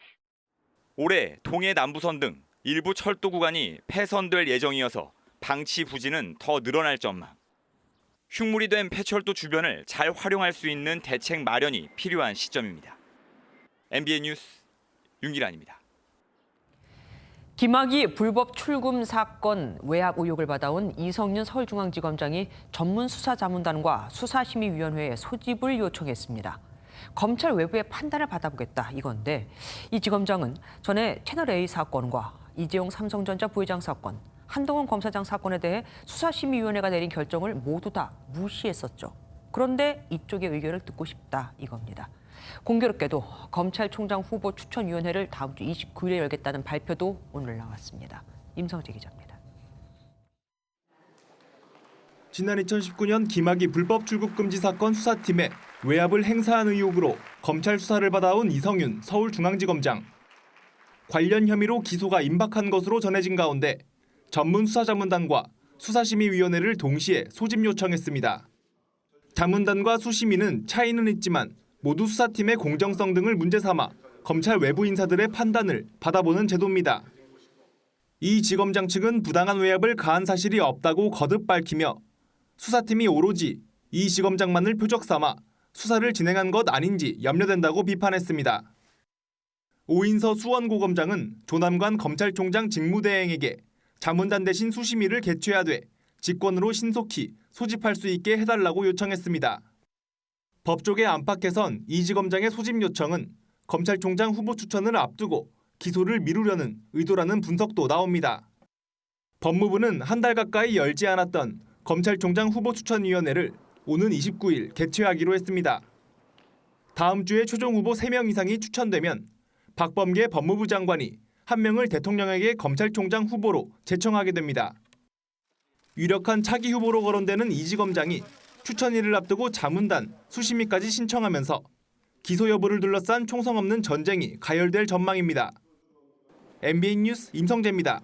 올해 동해 남부선 등 일부 철도 구간이 폐선될 예정이어서 방치 부지는 더 늘어날 전망. 흉물이 된 폐철도 주변을 잘 활용할 수 있는 대책 마련이 필요한 시점입니다. MBN 뉴스 윤기란입니다. 김학의 불법 출금 사건 외압 의혹을 받아온 이성윤 서울중앙지검장이 전문수사자문단과 수사심의위원회에 소집을 요청했습니다. 검찰 외부의 판단을 받아보겠다 이건데 이 지검장은 전에 채널A 사건과 이재용 삼성전자 부회장 사건, 한동훈 검사장 사건에 대해 수사심의위원회가 내린 결정을 모두 다 무시했었죠. 그런데 이쪽의 의견을 듣고 싶다 이겁니다. 공교롭게도 검찰총장 후보 추천위원회를 다음 주 29일에 열겠다는 발표도 오늘 나왔습니다. 임성재 기자입니다. 지난 2019년 김학의 불법 출국 금지 사건 수사팀에 외압을 행사한 의혹으로 검찰 수사를 받아온 이성윤 서울중앙지검장. 관련 혐의로 기소가 임박한 것으로 전해진 가운데 전문수사자문단과 수사심의위원회를 동시에 소집 요청했습니다. 자문단과 수심위는 차이는 있지만 모두 수사팀의 공정성 등을 문제 삼아 검찰 외부 인사들의 판단을 받아보는 제도입니다. 이 지검장 측은 부당한 외압을 가한 사실이 없다고 거듭 밝히며 수사팀이 오로지 이 지검장만을 표적 삼아 수사를 진행한 것 아닌지 염려된다고 비판했습니다. 오인서 수원고검장은 조남관 검찰총장 직무대행에게 자문단 대신 수심위를 개최해야 돼 직권으로 신속히 소집할 수 있게 해달라고 요청했습니다. 법조계 안팎에선 이 지검장의 소집 요청은 검찰총장 후보 추천을 앞두고 기소를 미루려는 의도라는 분석도 나옵니다. 법무부는 한 달 가까이 열지 않았던 검찰총장 후보추천위원회를 오는 29일 개최하기로 했습니다. 다음 주에 최종 후보 3명 이상이 추천되면 박범계 법무부 장관이 한 명을 대통령에게 검찰총장 후보로 제청하게 됩니다. 유력한 차기 후보로 거론되는 이지검장이 추천일을 앞두고 자문단, 수심위까지 신청하면서 기소 여부를 둘러싼 총성 없는 전쟁이 가열될 전망입니다. MBN 뉴스 임성재입니다.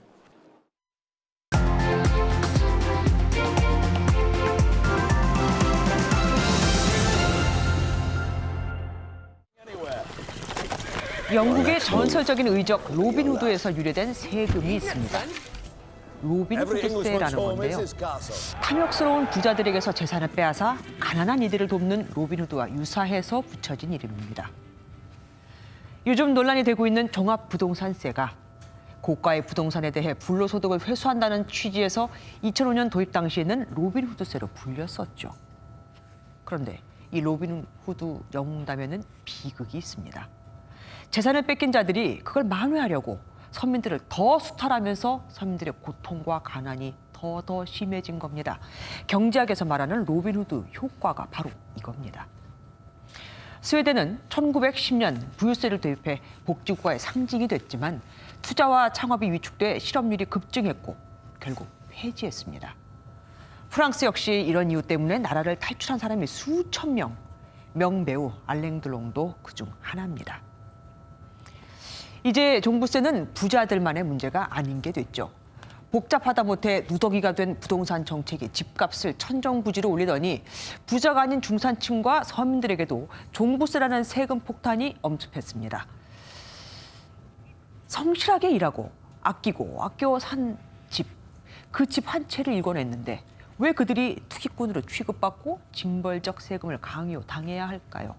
영국의 전설적인 의적 로빈후드에서 유래된 세금이 있습니다. 로빈후드세라는 건데요. 탐욕스러운 부자들에게서 재산을 빼앗아 가난한 이들을 돕는 로빈후드와 유사해서 붙여진 이름입니다. 요즘 논란이 되고 있는 종합부동산세가 고가의 부동산에 대해 불로소득을 회수한다는 취지에서 2005년 도입 당시에는 로빈후드세로 불렸었죠. 그런데 이 로빈후드 영웅담에는 비극이 있습니다. 재산을 뺏긴 자들이 그걸 만회하려고 서민들을 더 수탈하면서 서민들의 고통과 가난이 더 심해진 겁니다. 경제학에서 말하는 로빈후드 효과가 바로 이겁니다. 스웨덴은 1910년 부유세를 도입해 복지국가의 상징이 됐지만 투자와 창업이 위축돼 실업률이 급증했고 결국 폐지했습니다. 프랑스 역시 이런 이유 때문에 나라를 탈출한 사람이 수천 명, 명배우 알랭 드롱도 그중 하나입니다. 이제 종부세는 부자들만의 문제가 아닌 게 됐죠. 복잡하다 못해 누더기가 된 부동산 정책이 집값을 천정부지로 올리더니 부자가 아닌 중산층과 서민들에게도 종부세라는 세금 폭탄이 엄습했습니다. 성실하게 일하고 아끼고 아껴 산 집, 그 집 한 채를 일궈냈는데 왜 그들이 투기꾼으로 취급받고 징벌적 세금을 강요당해야 할까요?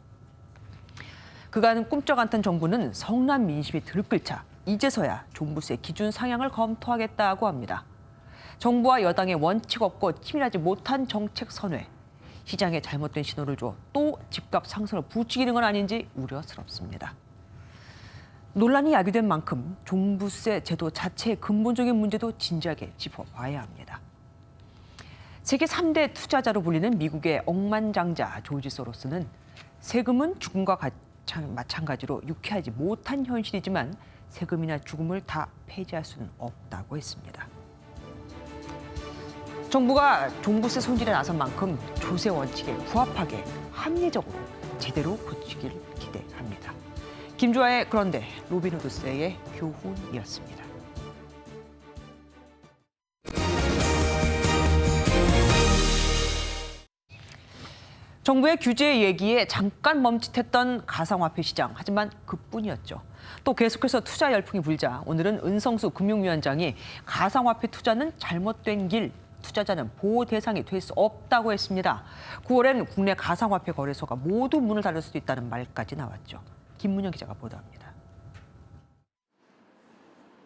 그간 꿈쩍 않던 정부는 성난 민심이 들끓자 이제서야 종부세 기준 상향을 검토하겠다고 합니다. 정부와 여당의 원칙 없고 치밀하지 못한 정책 선회, 시장에 잘못된 신호를 줘 또 집값 상승을 부추기는 건 아닌지 우려스럽습니다. 논란이 야기된 만큼 종부세 제도 자체의 근본적인 문제도 진지하게 짚어봐야 합니다. 세계 3대 투자자로 불리는 미국의 억만장자 조지 소로스는 세금은 죽음과 마찬가지로 유쾌하지 못한 현실이지만 세금이나 죽음을 다 폐지할 수는 없다고 했습니다. 정부가 종부세 손질에 나선 만큼 조세 원칙에 부합하게 합리적으로 제대로 고치길 기대합니다. 김주아의 그런데 로빈후드세의 교훈이었습니다. 정부의 규제 얘기에 잠깐 멈칫했던 가상화폐 시장. 하지만 그뿐이었죠. 또 계속해서 투자 열풍이 불자 오늘은 은성수 금융위원장이 가상화폐 투자는 잘못된 길, 투자자는 보호 대상이 될 수 없다고 했습니다. 9월엔 국내 가상화폐 거래소가 모두 문을 닫을 수도 있다는 말까지 나왔죠. 김문영 기자가 보도합니다.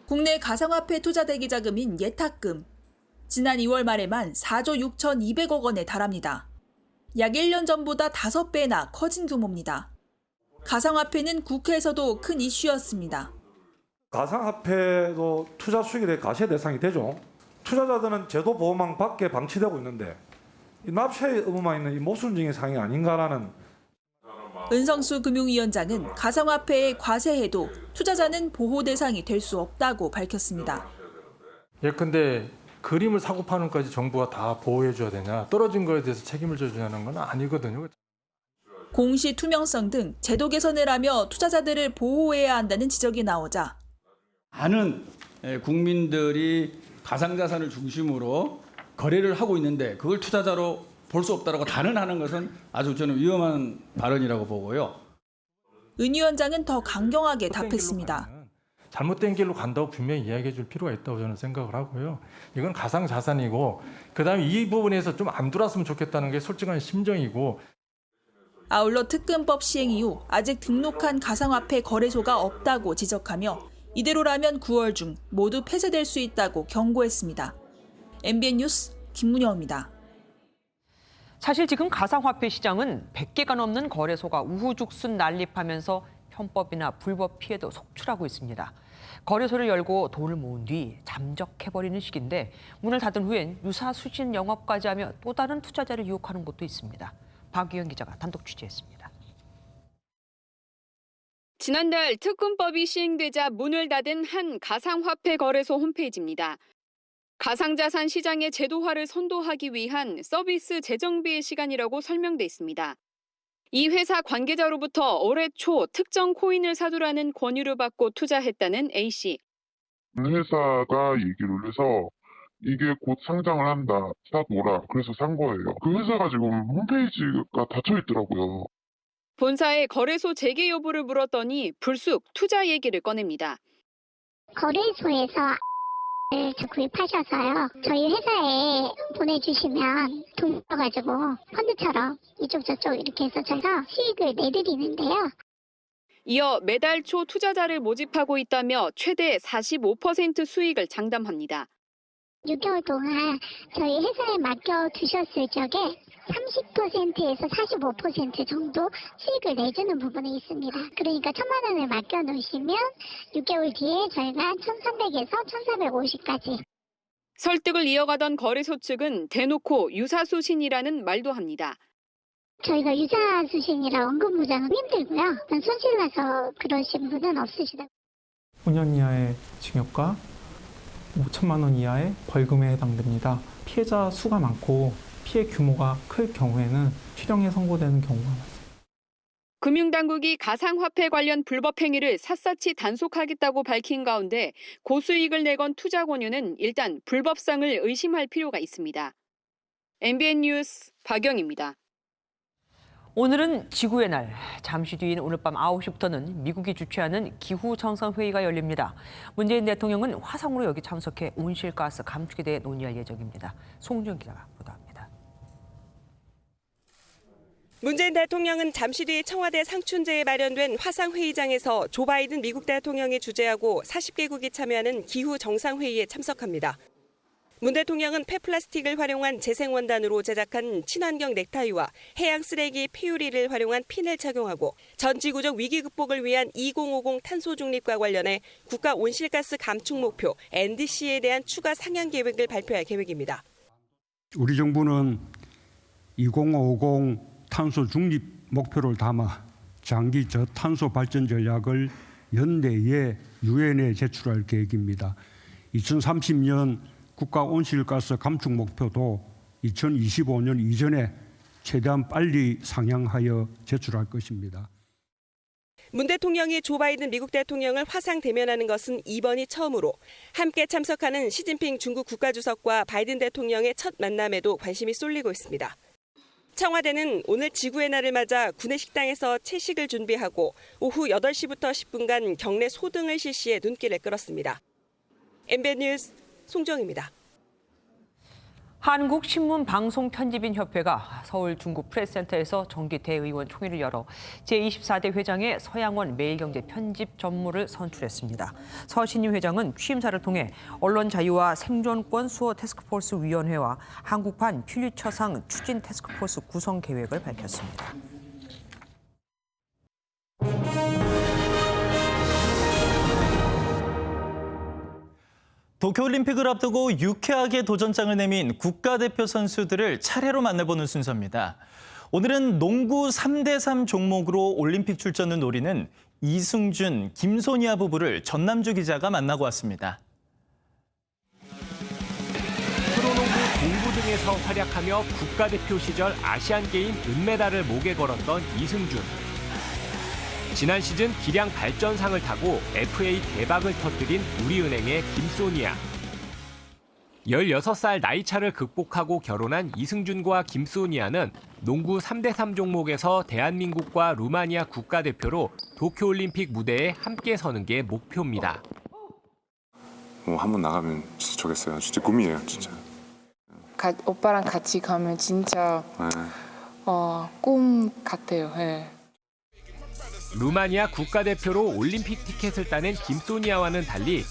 국내 가상화폐 투자 대기 자금인 예탁금. 지난 2월 말에만 4조 6,200억 원에 달합니다. 약 1년 전보다 5배나 커진 규모입니다. 가상화폐는 국회에서도 큰 이슈였습니다. 가상화폐도 투자 수익에 대해 과세 대상이 되죠. 투자자들은 제도 보호망 밖에 방치되고 있는데 이 납세의 의무만 있는 이 모순적인 상황이 아닌가라는. 은성수 금융위원장은 가상화폐의 과세해도 투자자는 보호 대상이 될 수 없다고 밝혔습니다. 예컨대 그림을 사고 파는 것까지 정부가 다 보호해 줘야 되냐, 떨어진 거에 대해서 책임을 져주냐는 건 아니거든요. 공시 투명성 등 제도 개선을 하며 투자자들을 보호해야 한다는 지적이 나오자 많은 국민들이 가상자산을 중심으로 거래를 하고 있는데 그걸 투자자로 볼 수 없다라고 단언하는 것은 아주 저는 위험한 발언이라고 보고요. 은 위원장은 더 강경하게 답했습니다. 잘못된 길로 간다고 분명히 이야기해 줄 필요가 있다고 저는 생각을 하고요. 이건 가상자산이고 그다음에 이 부분에서 좀 안 돌았으면 좋겠다는 게 솔직한 심정이고. 아울러 특근법 시행 이후 아직 등록한 가상화폐 거래소가 없다고 지적하며 이대로라면 9월 중 모두 폐쇄될 수 있다고 경고했습니다. MBN 뉴스 김문영입니다. 사실 지금 가상화폐 시장은 100개가 넘는 거래소가 우후죽순 난립하면서 편법이나 불법 피해도 속출하고 있습니다. 거래소를 열고 돈을 모은 뒤 잠적해버리는 시기인데 문을 닫은 후엔 유사수신 영업까지 하며 또 다른 투자자를 유혹하는 곳도 있습니다. 박유영 기자가 단독 취재했습니다. 지난달 특군법이 시행되자 문을 닫은 한 가상화폐 거래소 홈페이지입니다. 가상자산 시장의 제도화를 선도하기 위한 서비스 재정비의 시간이라고 설명돼 있습니다. 이 회사 관계자로부터 올해 초 특정 코인을 사두라는 권유를 받고 투자했다는 A씨. 회사가 얘기를 해서 이게 곧 상장을 한다, 사둬라. 그래서 산 거예요. 그 회사가 지금 홈페이지가 닫혀 있더라고요. 본사의 거래소 재개 여부를 물었더니 불쑥 투자 얘기를 꺼냅니다. 거래소에서 구입하셔서요. 저희 회사에 보내주시면 돈 써가지고 펀드처럼 이쪽 저쪽 이렇게 해서 저희가 수익을 내드리는데요. 이어 매달 초 투자자를 모집하고 있다며 최대 45% 수익을 장담합니다. 6개월 동안 저희 회사에 맡겨두셨을 적에 30%에서 45% 정도 수익을 내주는 부분이 있습니다. 그러니까 1,000만 원을 맡겨놓으시면 6개월 뒤에 저희가 1,300에서 1,450까지. 설득을 이어가던 거래소 측은 대놓고 유사수신이라는 말도 합니다. 저희가 유사수신이라 원금 무장은 힘들고요. 손실나서 그러신 분은 없으시다. 5년 이하의 징역과 5천만 원 이하의 벌금에 해당됩니다. 피해자 수가 많고 피해 규모가 클 경우에는 실형에 선고되는 경우가 많습니다. 금융당국이 가상화폐 관련 불법 행위를 샅샅이 단속하겠다고 밝힌 가운데 고수익을 내건 투자 권유는 일단 불법성을 의심할 필요가 있습니다. MBN 뉴스 박영입니다. 오늘은 지구의 날. 잠시 뒤인 오늘 밤 9시부터는 미국이 주최하는 기후정상회의가 열립니다. 문재인 대통령은 화상으로 여기 참석해 온실가스 감축에 대해 논의할 예정입니다. 송지영 기자가 보도합니다. 문재인 대통령은 잠시 뒤 청와대 상춘제에 마련된 화상회의장에서 조 바이든 미국 대통령이 주재하고 40개국이 참여하는 기후정상회의에 참석합니다. 문 대통령은 폐플라스틱을 활용한 재생원단으로 제작한 친환경 넥타이와 해양 쓰레기 폐유리를 활용한 핀을 착용하고 전 지구적 위기 극복을 위한 2050 탄소 중립과 관련해 국가 온실가스 감축 목표 NDC에 대한 추가 상향 계획을 발표할 계획입니다. 우리 정부는 2050 탄소 중립 목표를 담아 장기 저탄소 발전 전략을 연내에 유엔에 제출할 계획입니다. 2030년 국가 온실가스 감축 목표도 2025년 이전에 최대한 빨리 상향하여 제출할 것입니다. 문 대통령이 조 바이든 미국 대통령을 화상 대면하는 것은 이번이 처음으로 함께 참석하는 시진핑 중국 국가주석과 바이든 대통령의 첫 만남에도 관심이 쏠리고 있습니다. 청와대는 오늘 지구의 날을 맞아 구내 식당에서 채식을 준비하고 오후 8시부터 10분간 경내 소등을 실시해 눈길을 끌었습니다. MBN 뉴스 송정입니다. 한국신문방송편집인협회가 서울 중구 프레스센터에서 정기 대의원 총회를 열어 제24대 회장의 서양원 매일경제 편집 전무를 선출했습니다. 서신임 회장은 취임사를 통해 언론 자유와 생존권 수호 태스크포스 위원회와 한국판 퓰리처상 추진 태스크포스 구성 계획을 밝혔습니다. 도쿄올림픽을 앞두고 유쾌하게 도전장을 내민 국가대표 선수들을 차례로 만나보는 순서입니다. 오늘은 농구 3대3 종목으로 올림픽 출전을 노리는 이승준, 김소니아 부부를 전남주 기자가 만나고 왔습니다. 프로농구 동부 등에서 활약하며 국가대표 시절 아시안게임 은메달을 목에 걸었던 이승준. 지난 시즌 기량 발전상을 타고 FA 대박을 터뜨린 우리은행의 김소니아. 16살 나이차를 극복하고 결혼한 이승준과 김소니아는 농구 3대3 종목에서 대한민국과 루마니아 국가대표로 도쿄올림픽 무대에 함께 서는 게 목표입니다. 한번 나가면 진짜 좋겠어요. 진짜 꿈이에요, 진짜. 오빠랑 같이 가면 진짜 꿈 같아요. 네. 루마니아 국가대표로 올림픽 티켓을 따낸 김소니아와는 달리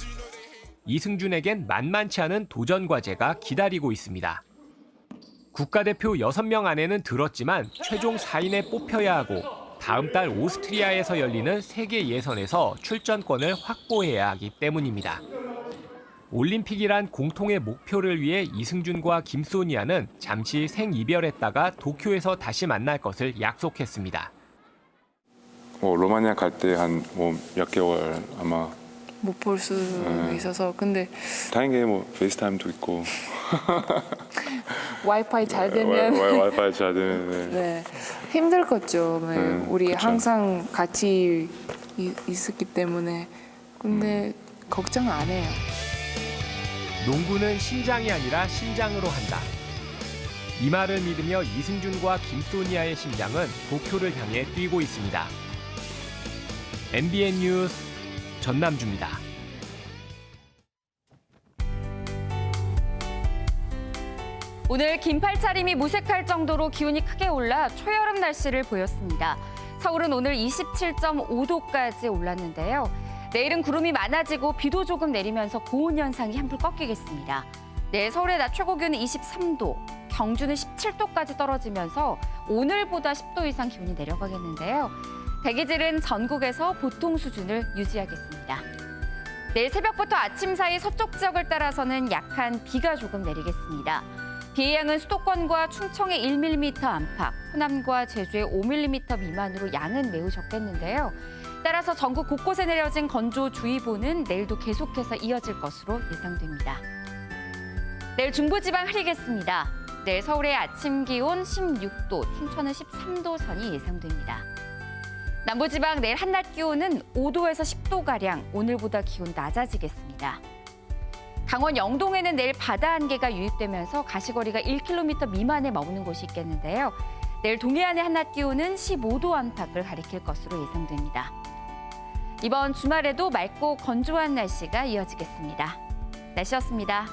이승준에겐 만만치 않은 도전 과제가 기다리고 있습니다. 국가대표 6명 안에는 들었지만 최종 4인에 뽑혀야 하고 다음 달 오스트리아에서 열리는 세계 예선에서 출전권을 확보해야 하기 때문입니다. 올림픽이란 공통의 목표를 위해 이승준과 김소니아는 잠시 생이별했다가 도쿄에서 다시 만날 것을 약속했습니다. 로마니아 갈 때 한 몇 개월 아마 못 볼 수 있어서 근데 다행히 페이스타임도 있고 와이파이 잘 되면 와이파이 잘 되면 네. 힘들 거죠. 우리 그쵸. 항상 같이 있었기 때문에 근데 걱정 안 해요. 농구는 신장이 아니라 신장으로 한다. 이 말을 믿으며 이승준과 김소니아의 심장은 도쿄를 향해 뛰고 있습니다. MBN 뉴스 전남주입니다. 오늘 긴팔 차림이 무색할 정도로 기온이 크게 올라 초여름 날씨를 보였습니다. 서울은 오늘 27.5도까지 올랐는데요. 내일은 구름이 많아지고 비도 조금 내리면서 고온 현상이 한풀 꺾이겠습니다. 내일 서울의 낮 최고 기온은 23도, 경주는 17도까지 떨어지면서 오늘보다 10도 이상 기온이 내려가겠는데요. 대기질은 전국에서 보통 수준을 유지하겠습니다. 내일 새벽부터 아침 사이 서쪽 지역을 따라서는 약한 비가 조금 내리겠습니다. 비의 양은 수도권과 충청의 1mm 안팎, 호남과 제주의 5mm 미만으로 양은 매우 적겠는데요. 따라서 전국 곳곳에 내려진 건조주의보는 내일도 계속해서 이어질 것으로 예상됩니다. 내일 중부지방 흐리겠습니다. 내일 서울의 아침 기온 16도, 춘천은 13도 선이 예상됩니다. 남부지방 내일 한낮 기온은 5도에서 10도가량, 오늘보다 기온 낮아지겠습니다. 강원 영동에는 내일 바다 안개가 유입되면서 가시거리가 1km 미만에 머무는 곳이 있겠는데요. 내일 동해안의 한낮 기온은 15도 안팎을 가리킬 것으로 예상됩니다. 이번 주말에도 맑고 건조한 날씨가 이어지겠습니다. 날씨였습니다.